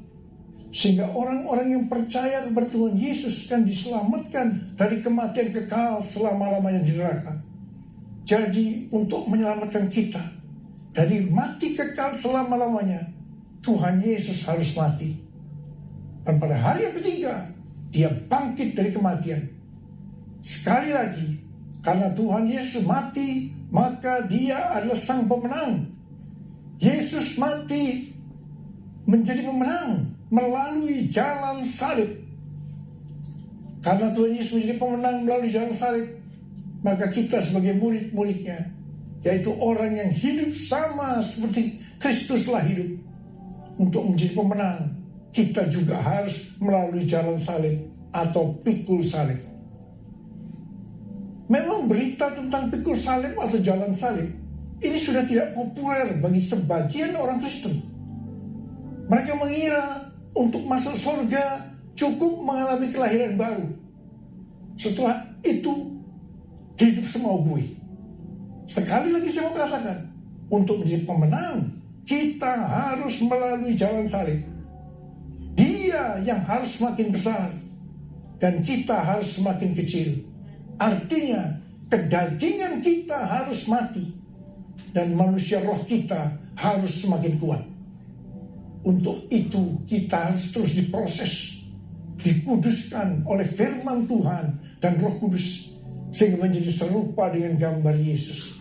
sehingga orang-orang yang percaya kepada Tuhan Yesus akan diselamatkan dari kematian kekal selama-lamanya di neraka. Jadi untuk menyelamatkan kita dari mati kekal selama-lamanya, Tuhan Yesus harus mati. Dan pada hari yang ketiga, dia bangkit dari kematian. Sekali lagi, karena Tuhan Yesus mati, maka dia adalah sang pemenang. Yesus mati menjadi pemenang melalui jalan salib. Karena Tuhan Yesus menjadi pemenang melalui jalan salib, maka kita sebagai murid-muridnya, yaitu orang yang hidup sama seperti Kristus telah hidup, untuk menjadi pemenang, kita juga harus melalui jalan salib atau pikul salib. Memang berita tentang pikul salib atau jalan salib ini sudah tidak populer bagi sebagian orang Kristen. Mereka mengira untuk masuk surga cukup mengalami kelahiran baru. Setelah itu hidup semaugui. Sekali lagi saya mau katakan, untuk menjadi pemenang kita harus melalui jalan salib. Dia yang harus semakin besar dan kita harus semakin kecil. Artinya kedagingan kita harus mati dan manusia roh kita harus semakin kuat. Untuk itu kita harus terus diproses, dikuduskan oleh firman Tuhan dan Roh Kudus, sehingga menjadi serupa dengan gambar Yesus.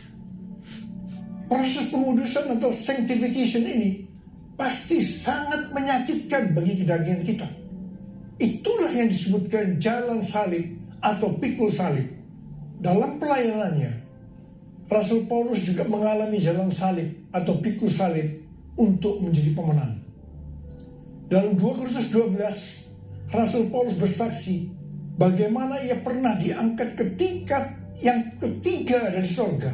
Proses pengudusan atau sanctification ini pasti sangat menyakitkan bagi kedagingan kita. Itulah yang disebutkan jalan salib atau pikul salib. Dalam pelayanannya, Rasul Paulus juga mengalami jalan salib atau pikul salib untuk menjadi pemenang. Dalam 2 Korintus 12, Rasul Paulus bersaksi bagaimana ia pernah diangkat ke tingkat yang ketiga dari surga,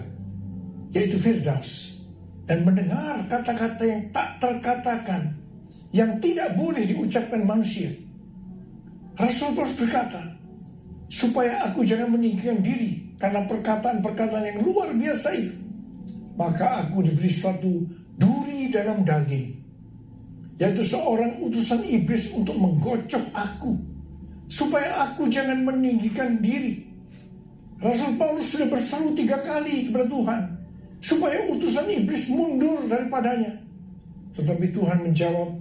yaitu Firdaus, dan mendengar kata-kata yang tak terkatakan, yang tidak boleh diucapkan manusia. Rasul Paulus berkata, supaya aku jangan meninggikan diri karena perkataan-perkataan yang luar biasa itu, maka aku diberi suatu duri dalam daging, yaitu seorang utusan iblis untuk menggocok aku, supaya aku jangan meninggikan diri. Rasul Paulus sudah berseru 3 kali kepada Tuhan supaya utusan iblis mundur daripadanya. Tetapi Tuhan menjawab,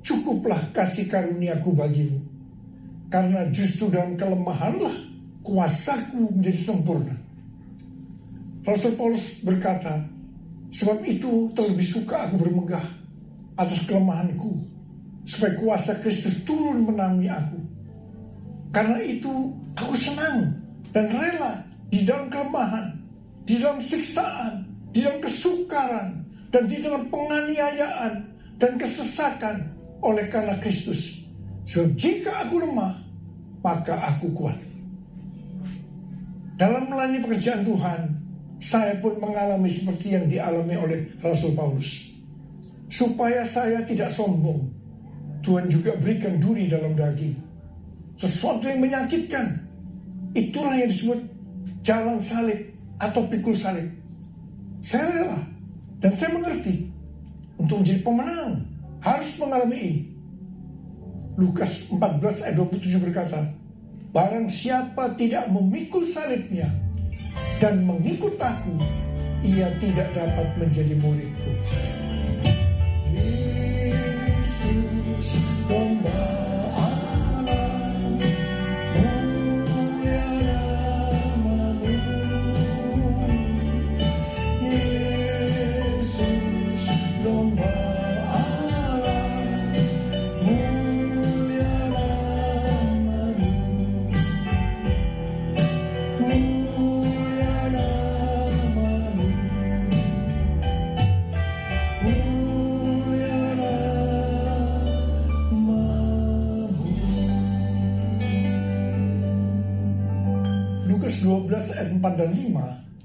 cukuplah kasih karuniaku bagimu, karena justru dalam kelemahanlah kuasaku menjadi sempurna. Rasul Paulus berkata, sebab itu terlebih suka aku bermegah atas kelemahanku, supaya kuasa Kristus turun menaungi aku. Karena itu aku senang dan rela di dalam kelemahan, di dalam siksaan, di dalam kesukaran, dan di dalam penganiayaan dan kesesakan oleh karena Kristus, Sebab jika aku lemah, maka aku kuat. Dalam melayani pekerjaan Tuhan, saya pun mengalami seperti yang dialami oleh Rasul Paulus. Supaya saya tidak sombong, Tuhan juga berikan duri dalam daging. Sesuatu yang menyakitkan. Itulah yang disebut jalan salib atau pikul salib. Saya rela dan saya mengerti. Untuk menjadi pemenang harus mengalami ini. Lukas 14 ayat 27 berkata, barang siapa tidak memikul salibnya dan mengikut aku, ia tidak dapat menjadi muridku. Yesus domba Allah, mulia namamu. Yesus domba Allah, mulia namamu. Mulia namamu. Mulia namamu. Lukas 12 ayat 4 dan 5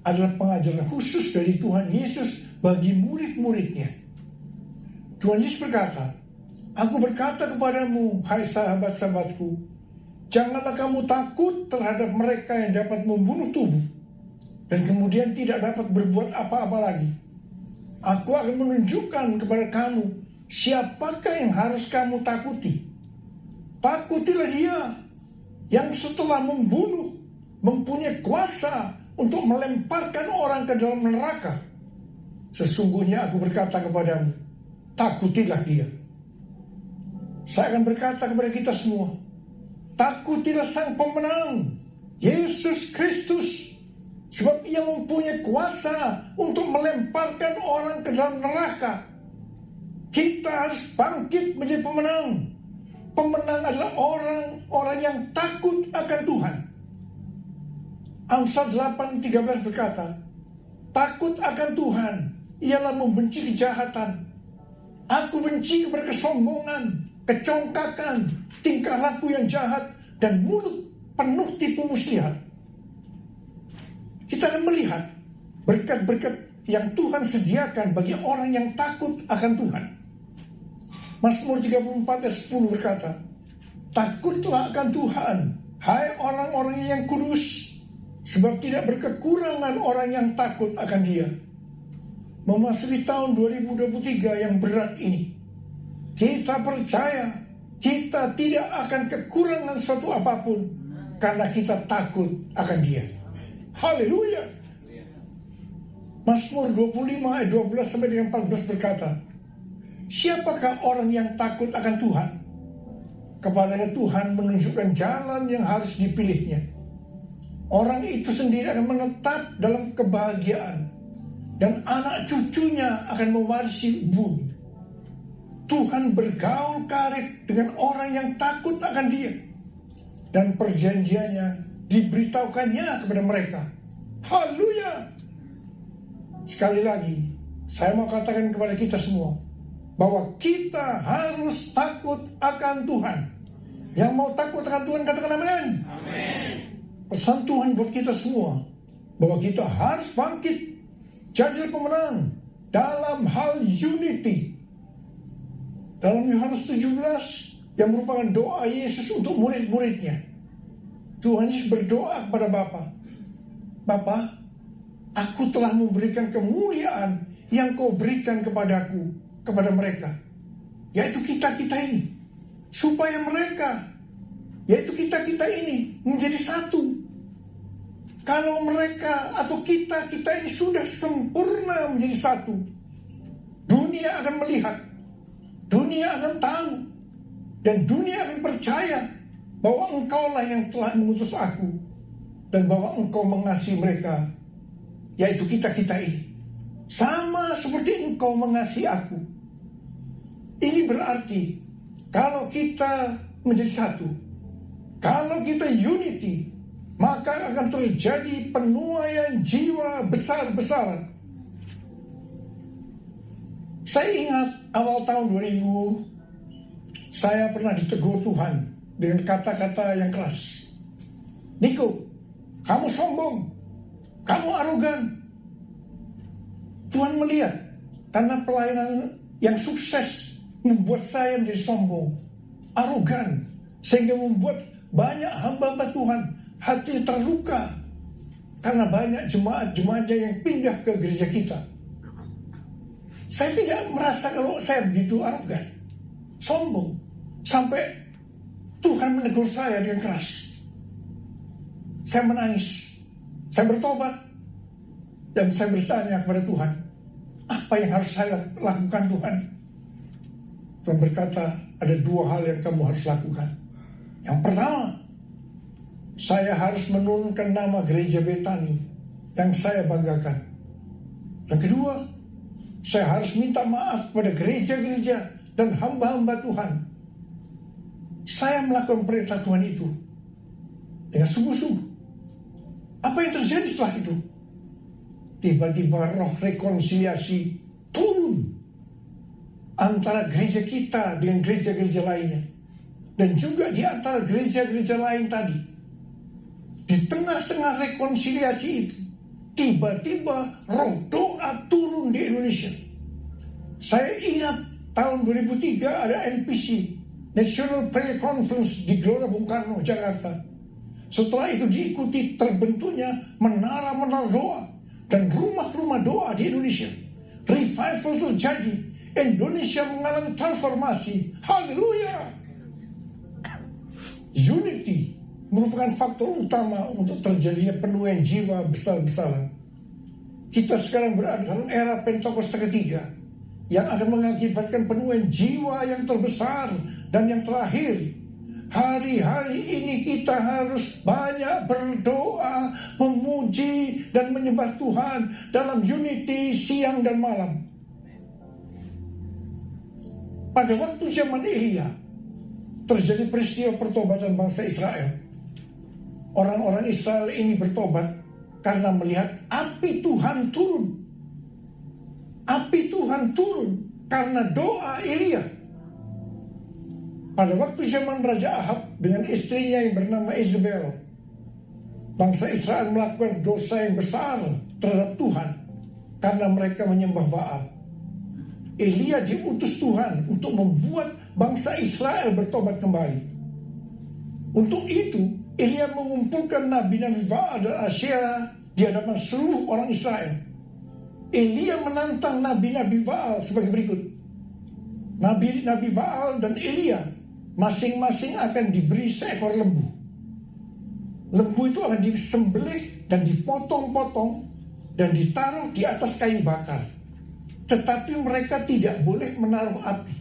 adalah pengajaran khusus dari Tuhan Yesus bagi murid-muridnya. Tuhan Yesus berkata, aku berkata kepadamu, hai sahabat-sahabatku, janganlah kamu takut terhadap mereka yang dapat membunuh tubuh dan kemudian tidak dapat berbuat apa-apa lagi. Aku akan menunjukkan kepada kamu siapakah yang harus kamu takuti. Takutilah dia yang setelah membunuh mempunyai kuasa untuk melemparkan orang ke dalam neraka. Sesungguhnya aku berkata kepadamu, takutilah dia. Saya akan berkata kepada kita semua, takutilah sang pemenang, Yesus Kristus. Sebab ia mempunyai kuasa untuk melemparkan orang ke dalam neraka. Kita harus bangkit menjadi pemenang. Pemenang adalah orang-orang yang takut akan Tuhan. Amsal 8:13 berkata, takut akan Tuhan ialah membenci kejahatan. Aku benci kesombongan, kecongkakan, tingkah laku yang jahat, dan mulut penuh tipu muslihat. Kita akan melihat berkat-berkat yang Tuhan sediakan bagi orang yang takut akan Tuhan. Mazmur 34 ayat 10 berkata, takutlah akan Tuhan, hai orang-orang yang kudus, sebab tidak berkekurangan orang yang takut akan Dia. Memasuki tahun 2023 yang berat ini, kita percaya kita tidak akan kekurangan suatu apapun karena kita takut akan Dia. Haleluya. Mazmur 25 ayat 12 sampai dengan 14 berkata, siapakah orang yang takut akan Tuhan? Kepadanya Tuhan menunjukkan jalan yang harus dipilihnya. Orang itu sendiri akan menetap dalam kebahagiaan, dan anak cucunya akan mewarisi bumi. Tuhan bergaul karib dengan orang yang takut akan Dia, dan perjanjiannya diberitahukannya kepada mereka. Haleluya. Sekali lagi, saya mau katakan kepada kita semua, bahwa kita harus takut akan Tuhan. Yang mau takut akan Tuhan katakan amin. Amin. Pesan Tuhan buat kita semua, bahwa kita harus bangkit, jadi pemenang dalam hal unity. Dalam Yohanes 17 yang merupakan doa Yesus untuk murid-muridnya, Tuhan Yesus berdoa kepada Bapa, Bapa, aku telah memberikan kemuliaan yang kau berikan kepadaku, kepada mereka, yaitu kita-kita ini, supaya mereka, yaitu kita-kita ini menjadi satu. Kalau mereka atau kita-kita ini sudah sempurna menjadi satu, dunia akan melihat, dunia akan tahu, dan dunia akan percaya bahwa engkaulah yang telah mengutus aku, dan bahwa engkau mengasihi mereka, yaitu kita-kita ini, sama seperti engkau mengasihi aku. Ini berarti kalau kita menjadi satu, kalau kita unity, maka akan terjadi penuaian jiwa besar-besaran. Saya ingat awal tahun 2011 saya pernah ditegur Tuhan dengan kata-kata yang keras. Niko, kamu sombong, kamu arogan. Tuhan melihat karena pelayanan yang sukses membuat saya menjadi sombong, arogan, sehingga membuat banyak hamba-hamba Tuhan hati terluka karena banyak jemaat-jemaatnya yang pindah ke gereja kita. Saya tidak merasa kalau saya begitu arogan, sombong, sampai Tuhan menegur saya dengan keras. Saya menangis, saya bertobat, dan saya bertanya kepada Tuhan, apa yang harus saya lakukan Tuhan? Tuhan berkata, ada 2 hal yang kamu harus lakukan. Yang pertama, saya harus menurunkan nama gereja Betani yang saya banggakan. Yang kedua, saya harus minta maaf pada gereja-gereja dan hamba-hamba Tuhan. Saya melakukan perintah Tuhan itu dengan sungguh-sungguh. Apa yang terjadi setelah itu? Tiba-tiba roh rekonsiliasi turun antara gereja kita dengan gereja-gereja lainnya. Dan juga di antara gereja-gereja lain tadi. Di tengah-tengah rekonsiliasi itu, tiba-tiba roh doa turun di Indonesia. Saya ingat tahun 2003 ada NPC, National Prayer Conference di Gelora Bung Karno, Jakarta. Setelah itu diikuti terbentuknya menara-menara doa dan rumah-rumah doa di Indonesia. Revival terjadi. Indonesia mengalami transformasi. Haleluya. Unity merupakan faktor utama untuk terjadinya penuaian jiwa besar-besaran. Kita sekarang berada dalam era Pentakosta ketiga yang akan mengakibatkan penuaian jiwa yang terbesar dan yang terakhir. Hari-hari ini kita harus banyak berdoa, memuji dan menyembah Tuhan dalam unity siang dan malam. Pada waktu zaman Elia terjadi peristiwa pertobatan bangsa Israel. Orang-orang Israel ini bertobat karena melihat api Tuhan turun. Api Tuhan turun karena doa Elia. Pada waktu zaman Raja Ahab dengan istrinya yang bernama Isabel, bangsa Israel melakukan dosa yang besar terhadap Tuhan karena mereka menyembah Baal. Elia diutus Tuhan untuk membuat bangsa Israel bertobat kembali. Untuk itu, Elia mengumpulkan nabi-nabi Baal dan Asyera di hadapan seluruh orang Israel. Elia menantang nabi-nabi Baal sebagai berikut. Nabi-nabi Baal dan Elia masing-masing akan diberi seekor lembu. Lembu itu akan disembelih dan dipotong-potong dan ditaruh di atas kayu bakar. Tetapi mereka tidak boleh menaruh api.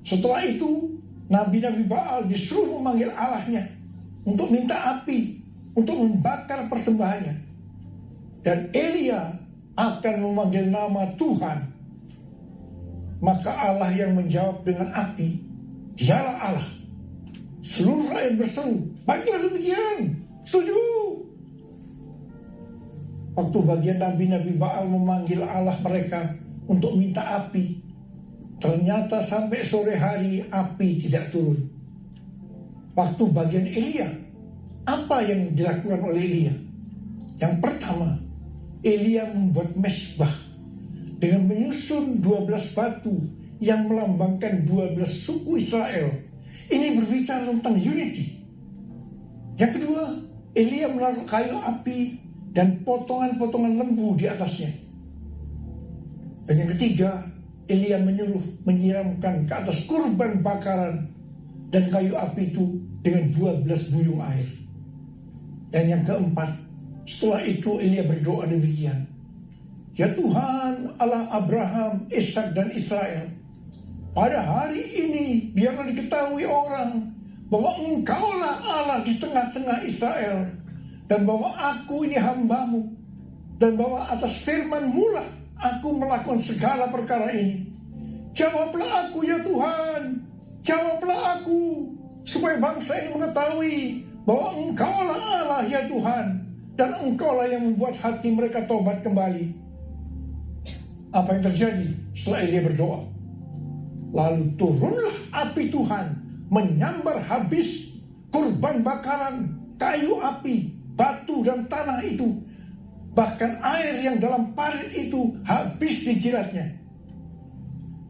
Setelah itu, nabi-nabi Baal disuruh memanggil Allahnya untuk minta api, untuk membakar persembahannya. Dan Elia akan memanggil nama Tuhan. Maka Allah yang menjawab dengan api, Dialah Allah. Seluruh rakyat berseru, baiklah demikian, setuju. Waktu bagian nabi-nabi Baal memanggil Allah mereka untuk minta api, ternyata sampai sore hari api tidak turun. Waktu bagian Elia, apa yang dilakukan oleh Elia? Yang pertama, Elia membuat mezbah dengan menyusun 12 batu yang melambangkan 12 suku Israel. Ini berbicara tentang unity. Yang kedua, Elia menaruh kayu api dan potongan-potongan lembu di atasnya. Dan yang ketiga, Elia menyuruh menyiramkan ke atas kurban bakaran dan kayu api itu dengan 12 buyung air. Dan yang keempat, setelah itu Elia berdoa demikian. Ya Tuhan, Allah Abraham, Ishak dan Israel, pada hari ini biarlah diketahui orang bahwa Engkaulah Allah di tengah-tengah Israel, dan bahwa aku ini hambamu, dan bahwa atas firman-Mu lah aku melakukan segala perkara ini. Jawablah aku ya Tuhan, jawablah aku, supaya bangsa ini mengetahui bahwa Engkaulah Allah ya Tuhan, dan Engkaulah yang membuat hati mereka tobat kembali. Apa yang terjadi setelah Elia berdoa? Lalu turunlah api Tuhan menyambar habis kurban bakaran, kayu api, batu dan tanah itu. Bahkan air yang dalam parit itu habis dijilatnya.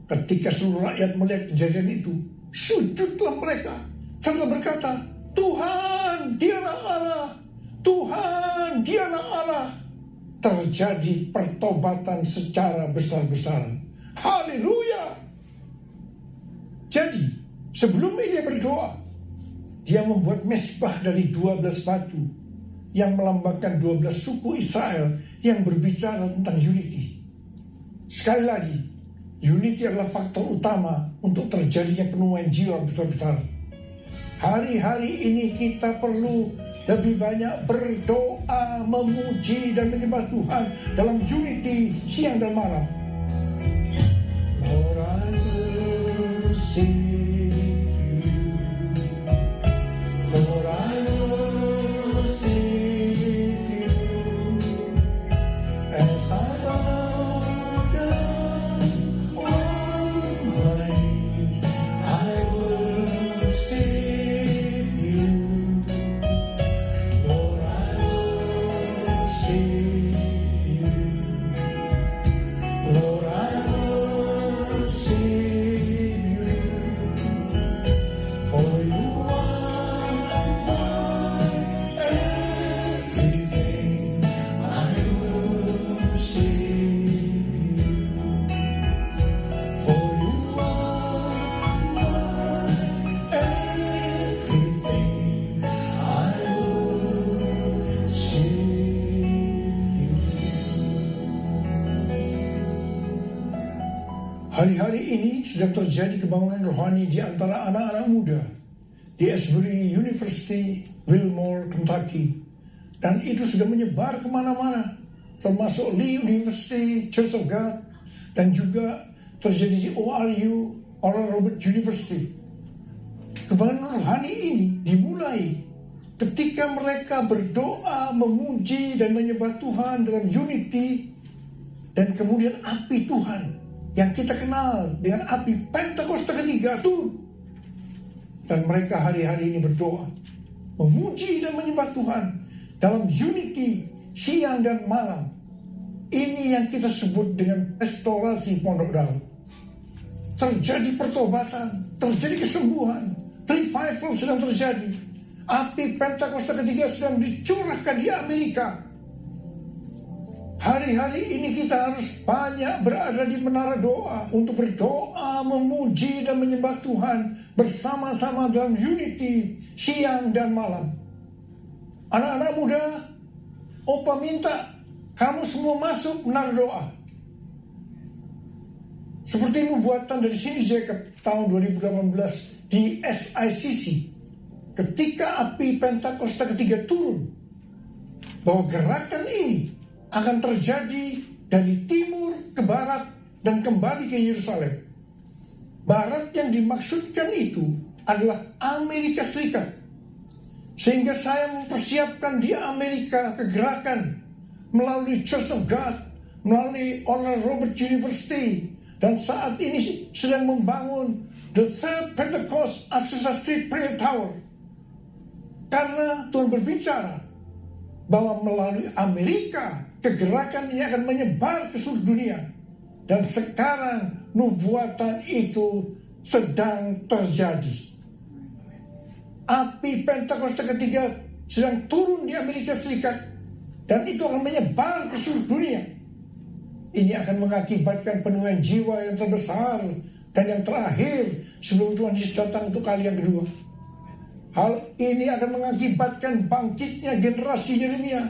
Ketika seluruh rakyat melihat kejadian itu, sujudlah mereka serta berkata, Tuhan, Dialah Allah, Tuhan, Dialah Allah. Terjadi pertobatan secara besar-besaran. Haleluya. Jadi, sebelum Elia berdoa, dia membuat mezbah dari 12 batu yang melambangkan 12 suku Israel yang berbicara tentang unity. Sekali lagi, unity adalah faktor utama untuk terjadinya penuaian jiwa besar-besar. Hari-hari ini kita perlu lebih banyak berdoa, memuji dan menyembah Tuhan dalam unity siang dan malam. Lord, I worship you. Lord, I worship you. As I bow down on my knees, I worship you. Lord, I worship you. Lord, I worship you. For you are my everything. I worship you. For you are my everything. I worship you. Hari-hari ini sedang terjadi kebangunan rohani di antara anak-anak muda di Asbury University, Wilmore, Kentucky. Dan itu sudah menyebar kemana-mana, termasuk Lee University, Church of God, dan juga terjadi di ORU, Oral Roberts University. Kebangunan rohani ini dimulai ketika mereka berdoa, memuji, dan menyembah Tuhan dalam unity, dan kemudian api Tuhan yang kita kenal dengan api Pentakosta ketiga turun. Dan mereka hari-hari ini berdoa, memuji dan menyembah Tuhan dalam unity siang dan malam. Ini yang kita sebut dengan restorasi Pondok Daun. Terjadi pertobatan, terjadi kesembuhan, revival sedang terjadi. Api Pentakosta ketiga sedang dicurahkan di Amerika. Hari-hari ini kita harus banyak berada di menara doa untuk berdoa, memuji dan menyembah Tuhan bersama-sama dalam unity siang dan malam. Anak-anak muda, Opa minta kamu semua masuk menara doa. Seperti pembuatan dari Cindy Jacob tahun 2018 di SICC. Ketika api Pentakosta ketiga turun, bahwa gerakan ini akan terjadi dari timur ke barat dan kembali ke Yerusalem. Barat yang dimaksudkan itu adalah Amerika Serikat. Sehingga saya mempersiapkan di Amerika kegerakan melalui Church of God, melalui Oral Roberts University, dan saat ini sedang membangun The Third Pentecost Azusa Street Prayer Tower. Karena Tuhan berbicara bahwa melalui Amerika kegerakan ini akan menyebar ke seluruh dunia. Dan sekarang nubuatan itu sedang terjadi. Api Pentakosta ketiga sedang turun di Amerika Serikat. Dan itu akan menyebar ke seluruh dunia. Ini akan mengakibatkan penuaian jiwa yang terbesar dan yang terakhir sebelum Tuhan Yesus datang untuk kali yang kedua. Hal ini akan mengakibatkan bangkitnya generasi Yeremia,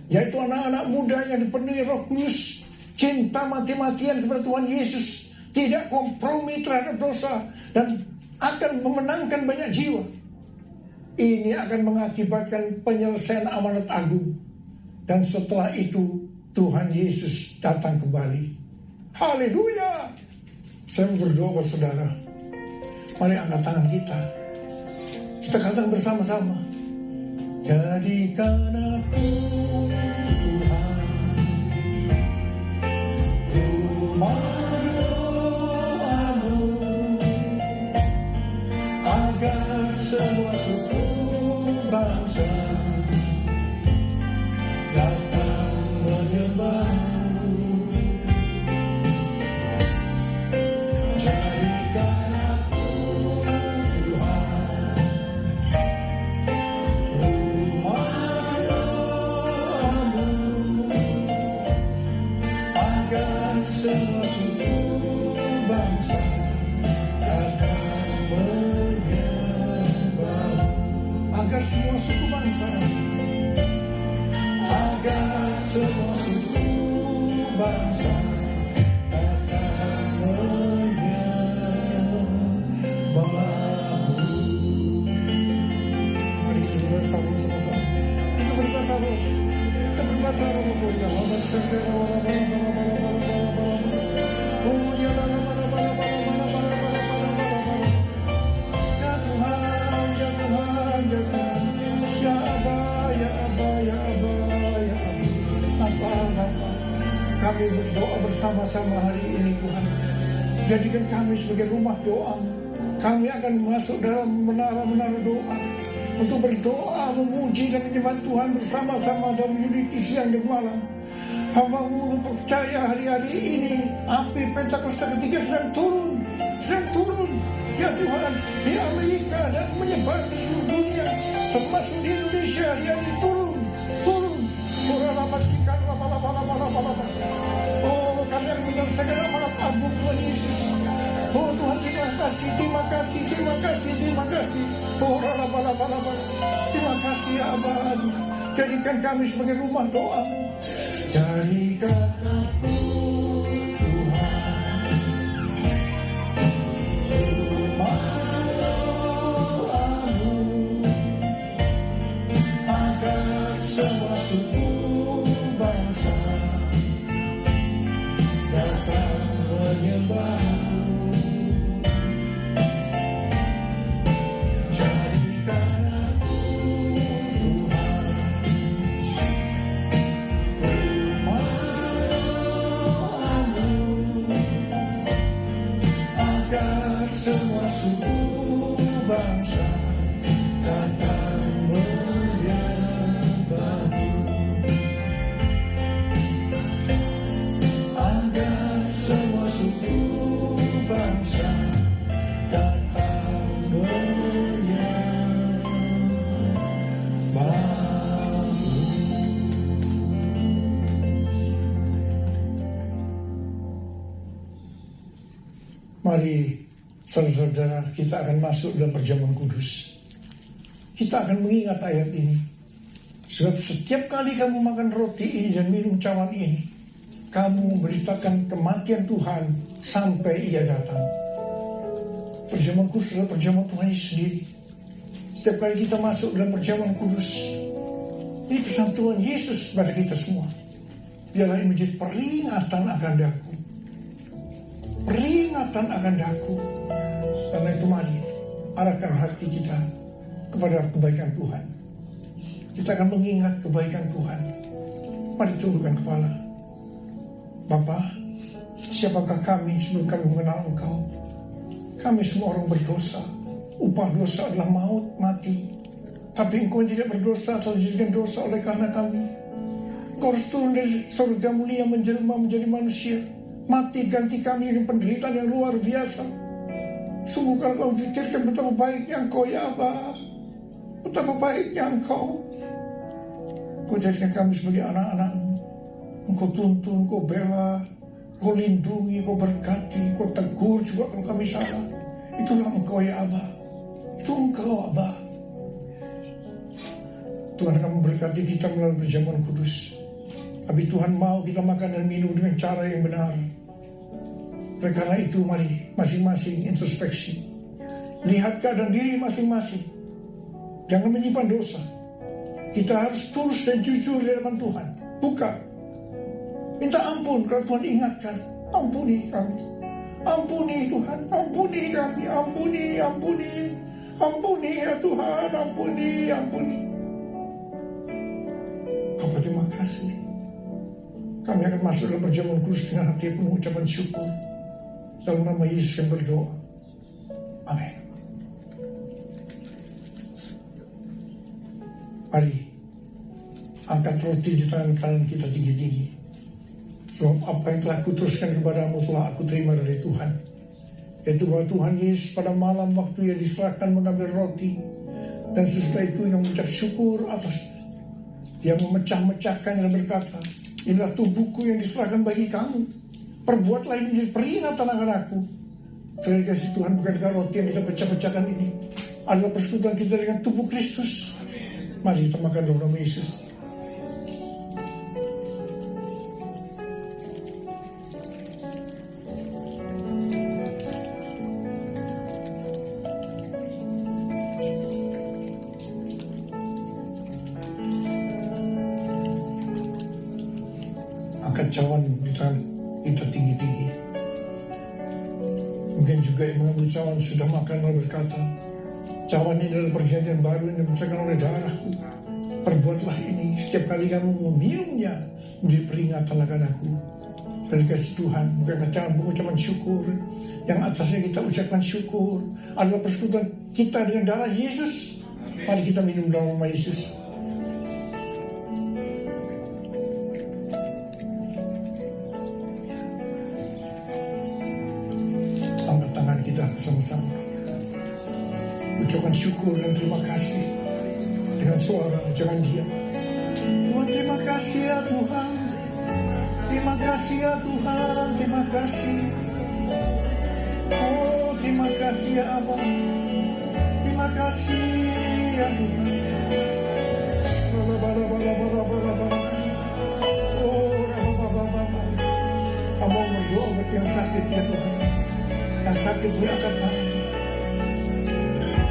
yaitu anak-anak muda yang dipenuhi Roh Kudus, cinta mati-matian kepada Tuhan Yesus, tidak kompromi terhadap dosa, dan akan memenangkan banyak jiwa. Ini akan mengakibatkan penyelesaian amanat agung. Dan setelah itu Tuhan Yesus datang kembali. Haleluya. Saya berdoa buat saudara. Mari angkat tangan kita. Kita katakan bersama-sama. Jadikan aku Tuhan rumah doamu. bangsa datang menyembahmu. Jadikan aku Tuhan rumah doamu, agar semua suku bangsa datang menyembahmu. Agar semua suku bangsa, agar semua suku bangsa datang menyembahmu. Mari kita bersama sama-sama. Kita berbahasa roh. Kita berbahasa roh. Ya Tuhan, ya Tuhan, ya Tuhan, ya Aba, ya Aba, ya Aba, ya Aba. Apa. Kami berdoa bersama-sama hari ini Tuhan. Jadikan kami sebagai rumah doa. Kami akan masuk dalam menara-menara doa untuk berdoa, memuji dan menyembah Tuhan bersama-sama dalam unity siang dan malam. Hamba-Mu percaya hari-hari ini api Pentakosta ketiga sedang turun. Ya Tuhan, di Amerika dan menyebar di seluruh dunia, termasuk di Indonesia hari-hari turun. Oh, kami akan menyelesaikan amanat agung Tuhan Yesus. Oh Tuhan, terima kasih. Oh, terima kasih ya Abah. Jadikan kami sebagai rumah doa-Mu. Jadikan aku Tuhan rumah doa-Mu, agar semua suku bangsa datang menyembah-Mu. Semua suku bangsa datang menyembah-Mu, agar semua suku bangsa datang menyembah-Mu. Mari saudara-saudara, kita akan masuk dalam perjamuan kudus. Kita akan mengingat ayat ini. Sebab setiap kali kamu makan roti ini dan minum cawan ini, kamu memberitakan kematian Tuhan sampai Ia datang. Perjamuan kudus adalah perjamuan Tuhan Yesus sendiri. Setiap kali kita masuk dalam perjamuan kudus, ini pesan Tuhan Yesus pada kita semua. Biarlah ini menjadi peringatan akan daku. Peringatan akan daku. Karena itu mari arahkan hati kita kepada kebaikan Tuhan. Kita akan mengingat kebaikan Tuhan. Mari tundukkan kepala. Bapa, siapakah kami sebelum kami mengenal Engkau? Kami semua orang berdosa. Upah dosa adalah maut, mati. Tapi Engkau tidak berdosa atau dijadikan dosa oleh karena kami. Engkau harus turun dari surga mulia menjelma menjadi manusia. Mati ganti kami dengan penderitaan yang luar biasa. Sungguh kalau kau pikirkan betapa baiknya Engkau ya Abah, betapa baiknya Engkau. Kau jadikan kami sebagai anak-anak-Mu. Engkau tuntun, Kau bela, Kau lindungi, Kau berkati, Kau tegur juga kalau kami salah. Itulah Engkau ya Abah. Itu Engkau Abah. Tuhan akan memberkati kita melalui perjamuan kudus. Tapi Tuhan mau kita makan dan minum dengan cara yang benar. Oleh karena itu mari masing-masing introspeksi. Lihat keadaan diri masing-masing. Jangan menyimpan dosa. Kita harus tulus dan jujur di hadapan Tuhan. Buka. Minta ampun kalau Tuhan ingatkan. Ampuni kami. Ampuni Tuhan. Ampuni kami. Ampuni ya Tuhan. Ampuni. Bapak terima kasih. Kami akan masuk dalam perjamuan kudus dengan hati penuh ucapan syukur. Dalam nama Yesus yang berdoa. Amin. Mari angkat roti di tangan kanan kita tinggi-tinggi. Sebab apa yang telah kuteruskan kepadamu telah aku terima dari Tuhan. Yaitu bahwa Tuhan Yesus pada malam waktu ia diserahkan mengambil roti, dan sesudah itu yang mengucap syukur atasnya. Dia memecah-mecahkan dan berkata, inilah tubuhku yang diserahkan bagi kamu. Perbuatlah ini menjadi peringatan akan aku. Sekali kasih Tuhan, bukankah roti yang kita pecah-pecahkan ini adalah persekutuan kita dengan tubuh Kristus? Mari kita makan dalam nama Yesus. Angkat cawan di tangan kita tinggi-tinggi. Mungkin juga yang mengambil cawan sudah makan lalu berkata, cawan ini adalah perjanjian baru yang diberikan oleh darahku. Perbuatlah ini setiap kali kamu meminumnya menjadi peringatan akan aku. Dari kasih Tuhan, bukan cawan pengucapan syukur yang atasnya kita ucapkan syukur adalah persekutuan kita dengan darah Yesus. Mari kita minum dalam nama Yesus. Angkat tangan kita bersama-sama, ucapkan syukur dan terima kasih dengan suara, jangan diam. Tuhan, terima kasih ya Tuhan. Terima kasih ya Tuhan, terima kasih. Oh, terima kasih ya Abah. Terima kasih ya Tuhan. Oh, Abah berdoa buat yang sakit ya Tuhan. Yang sakit berangkat tangan.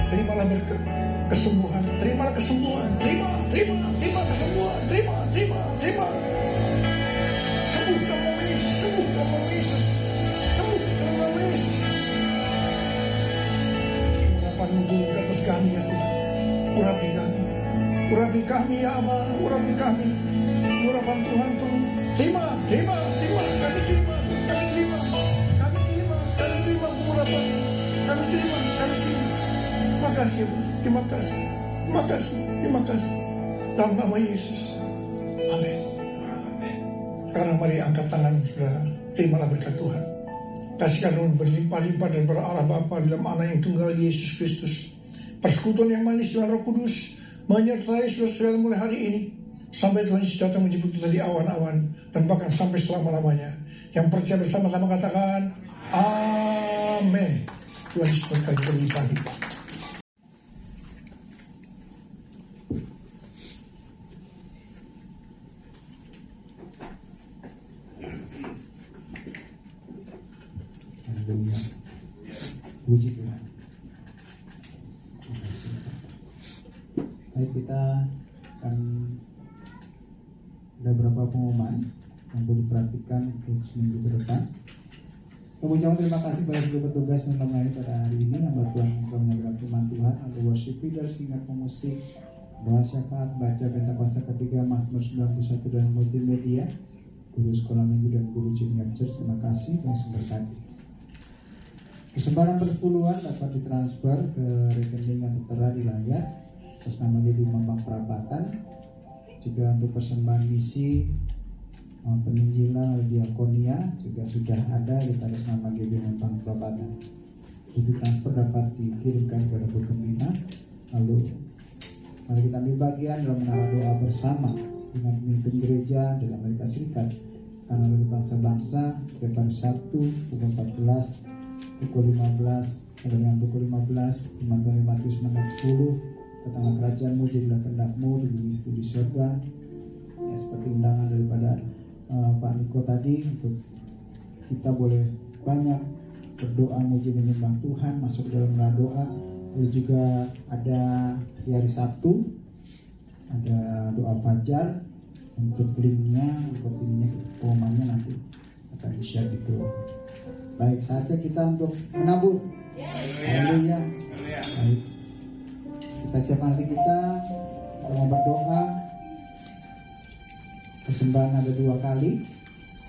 Terimalah berkat kesembuhan, terimalah kesembuhan, terima kesembuhan, terima. Sembuh kamu Yesus, sembuh kamu Yesus, sembuh kamu Yesus. Urapanmu di atas kami ya Tuhan, urapi kami ya Allah, urapi kami. Urapan Tuhan Tuhan, terima, kami terima urapan, kami terima. Terima kasih. Dalam nama Yesus. Amin. Sekarang mari angkat tangan saudara. Terimalah berkat Tuhan. Kasih karunia berlimpah-limpah dan berarah Bapa dalam Anak yang tunggal Yesus Kristus. Persekutuan yang manis dengan Roh Kudus menyertai saudara mulai hari ini sampai Tuhan Yesus datang menjemput kita di awan-awan dan bahkan sampai selama-lamanya. Yang percaya bersama-sama katakan amin. Tuhan Yesus berkati berlimpah-limpah. Haleluya. Puji Tuhan. Terima kasih. Baik, kita akan ada beberapa pengumuman yang perlu diperhatikan untuk seminggu ke depan. Mengucapkan terima kasih pada seluruh petugas yang telah melayani pada hari ini. Hamba Tuhan telah menyampaikan firman Tuhan, ada worship leader, singer pemusik, doa syafaat, baca Pentakosta ketiga, Mazmur 91 dan multimedia, guru sekolah minggu dan guru junior church. Terima kasih, Tuhan memberkati. Persembahan persepuluhan dapat ditransfer ke rekening yang tertera di layar atas nama Gedi Mambang Perapatan. Juga untuk persembahan misi penginjilan diakonia juga sudah ada di atas nama Gedi Mambang Perapatan. Jadi transfer dapat dikirimkan ke Rebu Pembina. Lalu mari kita ambil bagian dalam menara doa bersama dengan pemimpin gereja di Amerika Serikat karena dari bangsa-bangsa setiap hari Sabtu pukul 14, pukul 15, dengan pukul 15, iman Tuhan Matius 10, datanglah kerajaanmu, jadilah kehendakmu di bumi seperti di surga. Ya, seperti undangan daripada Pak Niko tadi, untuk kita boleh banyak berdoa muji menyembah Tuhan, masuk dalam doa. Lalu juga ada di hari Sabtu ada doa fajar. Untuk linknya, untuk ininya, pengumumannya nanti akan di-share di grup. Baik, saatnya kita untuk menabur. Haleluya. Baik. Kita siapkan hati kita mau berdoa. Persembahan ada 2 kali.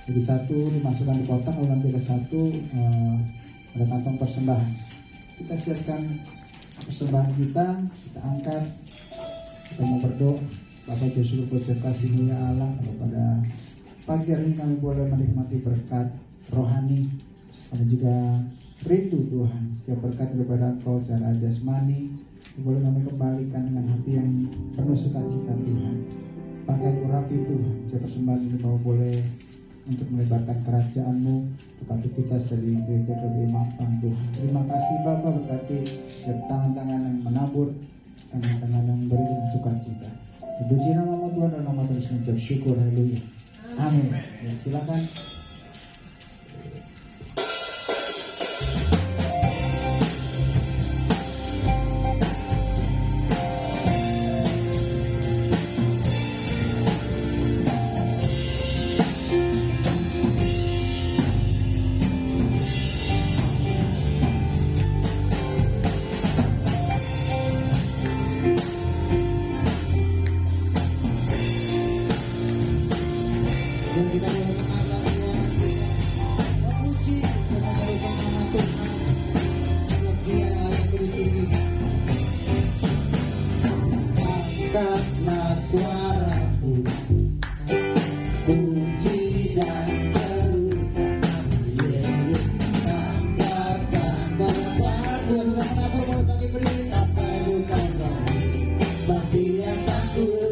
Jadi 1 dimasukkan di kotak, lalu nanti ada 1 ada kantong persembahan. Kita siapkan persembahan kita angkat Kita mau berdoa. Bapak Yesus, ucap kasih-Mu ya Allah, kalau pada pagi hari ini kami boleh menikmati berkat rohani. Kami juga rindu Tuhan setiap berkat daripada Engkau secara jasmani. Boleh kami kembalikan dengan hati yang penuh sukacita Tuhan. Pakai urapi Tuhan, setiap persembahan ini mau boleh untuk melebarkan kerajaan-Mu, untuk aktivitas dari gereja KBI Mampang Tuhan. Terima kasih Bapak, berkati setiap tangan-tangan yang menabur, tangan-tangan yang beri dengan sukacita. Dipuji nama-Mu Tuhan dan nama terus mengucap syukur, haleluya. Amin. Ya, silakan. Dan kita boleh mengatakan memuji kepada nama Tuhan. Sebab Dia yang tertinggi. Angkatlah suaraku, puji dan serukan Yesus. Tanggapkan berpadu, kenapa mau kami beri apa bukan roh, bagi yang sanggup.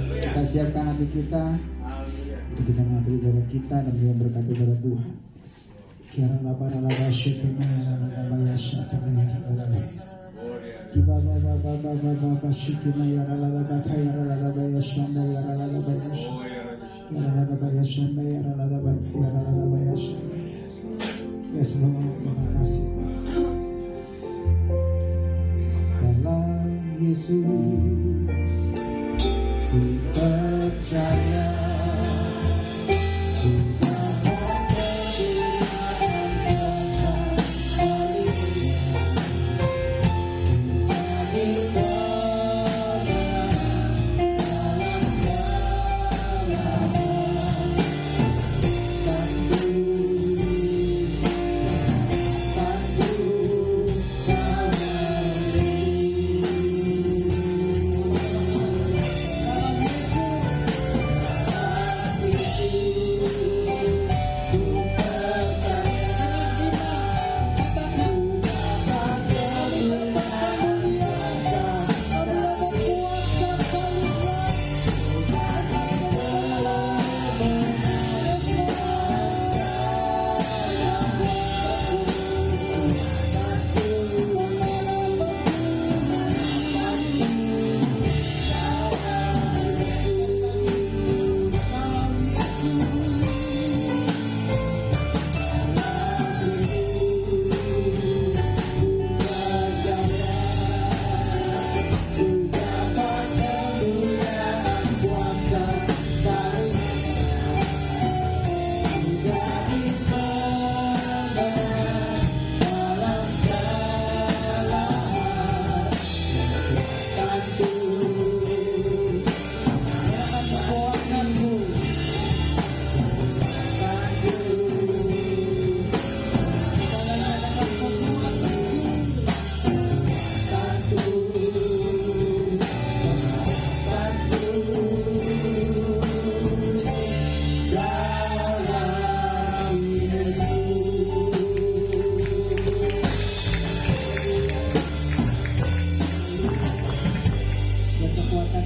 Kita siapkan hati kita untuk kita mengatur ibadah kita dan juga berkat ibadah Tuhan. Kiara labara laba syekema ya laba ya syakama ya laba. Kiba baba baba baba syekema ya laba kaya laba ya shanda ya laba ya shanda ya laba ya shanda ya laba ya shanda. Yes Lord, terima kasih. Dalam Yesus ku percaya, ku dapat kebenaran dan kesaksian.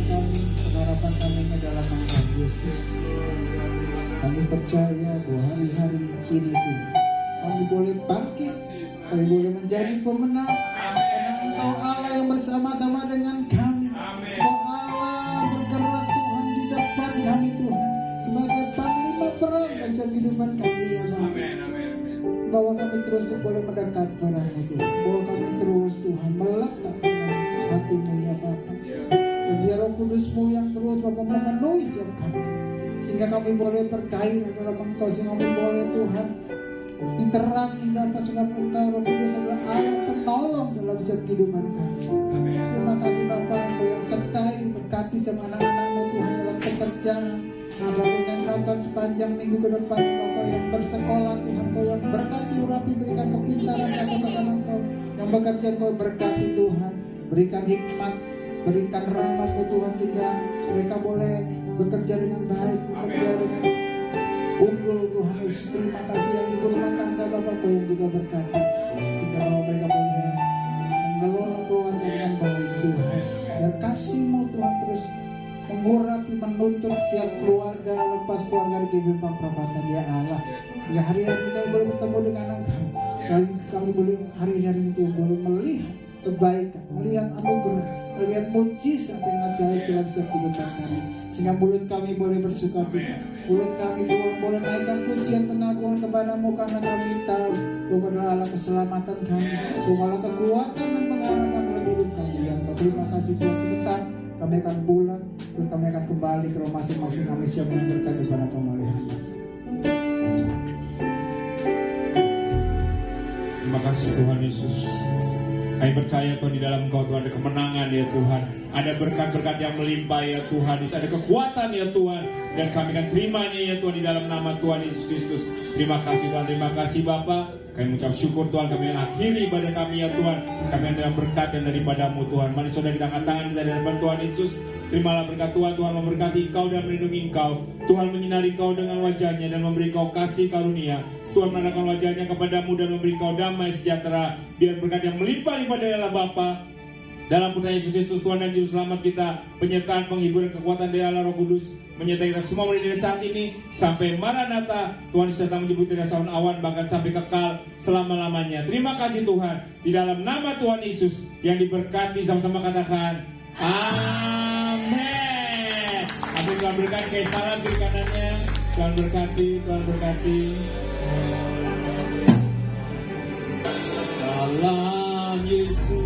kami, pengharapan kami adalah Engkau Yesus. Kami percaya bahwa hari-hari ini Tuhan, kami boleh bangkit, kami boleh menjadi pemenang, karena Engkau Allah yang bersama-sama dengan kami. Engkau Allah bergerak Tuhan di depan kami Tuhan, sebagai panglima perang bangsa kehidupan kami ya Bapa. Bahwa kami terus boleh mendekat padamu Tuhan, bahwa kami terus Tuhan melekat dengan hati-Mu ya Bapa. Dan biar Roh Kudus-Mu yang terus Bapa memenuhi setiap kami, sehingga kami boleh bergairah dalam Engkau, sehingga kami boleh Tuhan diterangi Bapa, sebab Engkau Roh Kudus adalah Allah penolong dalam setiap kehidupan kami. Terima kasih Bapa, Engkau yang sertai berkati sama anak-anak-Mu Tuhan dalam pekerjaan, Bapa, yang melakukan sepanjang minggu ke depan, Bapa yang bersekolah Tuhan, Engkau yang berkati urapi, berikan kepintaran kata-kata Engkau yang bekerja, Engkau berkati Tuhan, berikan hikmat, berikan rahmat-Mu Tuhan, sehingga mereka boleh bekerja dengan baik, bekerja dengan unggul Tuhan Yesus. Terima kasih yang ibu rumah tangga Bapakku yang juga berkati, sehingga bahwa mereka boleh mengelola keluarga dengan baik Tuhan. Dan kasih-Mu Tuhan terus mengurapi, menuntut setiap keluarga, lepas keluarga di Gebang Perapatan ya Allah, sehingga hari-hari kami boleh bertemu dengan Engkau. Dan kami boleh hari-hari itu boleh melihat kebaikan, melihat anugerah, melihat mujizat yang ajaib dalam setiap kehidupan kami, sehingga mulut kami boleh bersuka cita, mulut kami Tuhan boleh naikkan pujian pengagungan kepada-Mu, karena kami tahu Tuhan adalah Allah keselamatan kami, Tuhan Allah kekuatan dan pengharapan dalam hidup kami ya Allah. Terima kasih Tuhan. Sebentar kami akan pulang, terus kami akan kembali ke rumah masing-masing. Kami siap berkat kepada Kau melalui hamba. Terima kasih Tuhan Yesus. Kami percaya Tuhan, di dalam Engkau Tuhan ada kemenangan ya Tuhan, ada berkat-berkat yang melimpah ya Tuhan, ada kekuatan ya Tuhan, dan kami akan terimanya ya Tuhan di dalam nama Tuhan Yesus Kristus. Terima kasih Tuhan, terima kasih Bapa. Kami mengucap syukur Tuhan, kami akhiri ibadah kami ya Tuhan. Kami yang berkat yang daripada-Mu Tuhan. Mari saudara kita angkat tangan kita di hadapan Tuhan Yesus. Terimalah berkat Tuhan. Tuhan memberkati Engkau dan melindungi Engkau. Tuhan menyinari Engkau dengan wajah-Nya dan memberi Engkau kasih karunia. Tuhan menandangkan wajah-Nya kepadamu dan memberi Engkau damai sejahtera. Biar berkat yang melimpah-limpah dari Allah Bapa, dalam putra Yesus Kristus Tuhan dan Juru Selamat kita, penyertaan, penghiburan, kekuatan dari Allah Roh Kudus menyertai kita semua mulai dari saat ini sampai Maranatha. Tuhan Yesus datang menjemput dari saun awan, bahkan sampai kekal selama-lamanya. Terima kasih Tuhan, di dalam nama Tuhan Yesus yang diberkati, sama-sama katakan amin. Amin. Tuhan berkati keisaran kiri kanannya. Tuhan berkati, Tuhan berkati. Dalam Yesus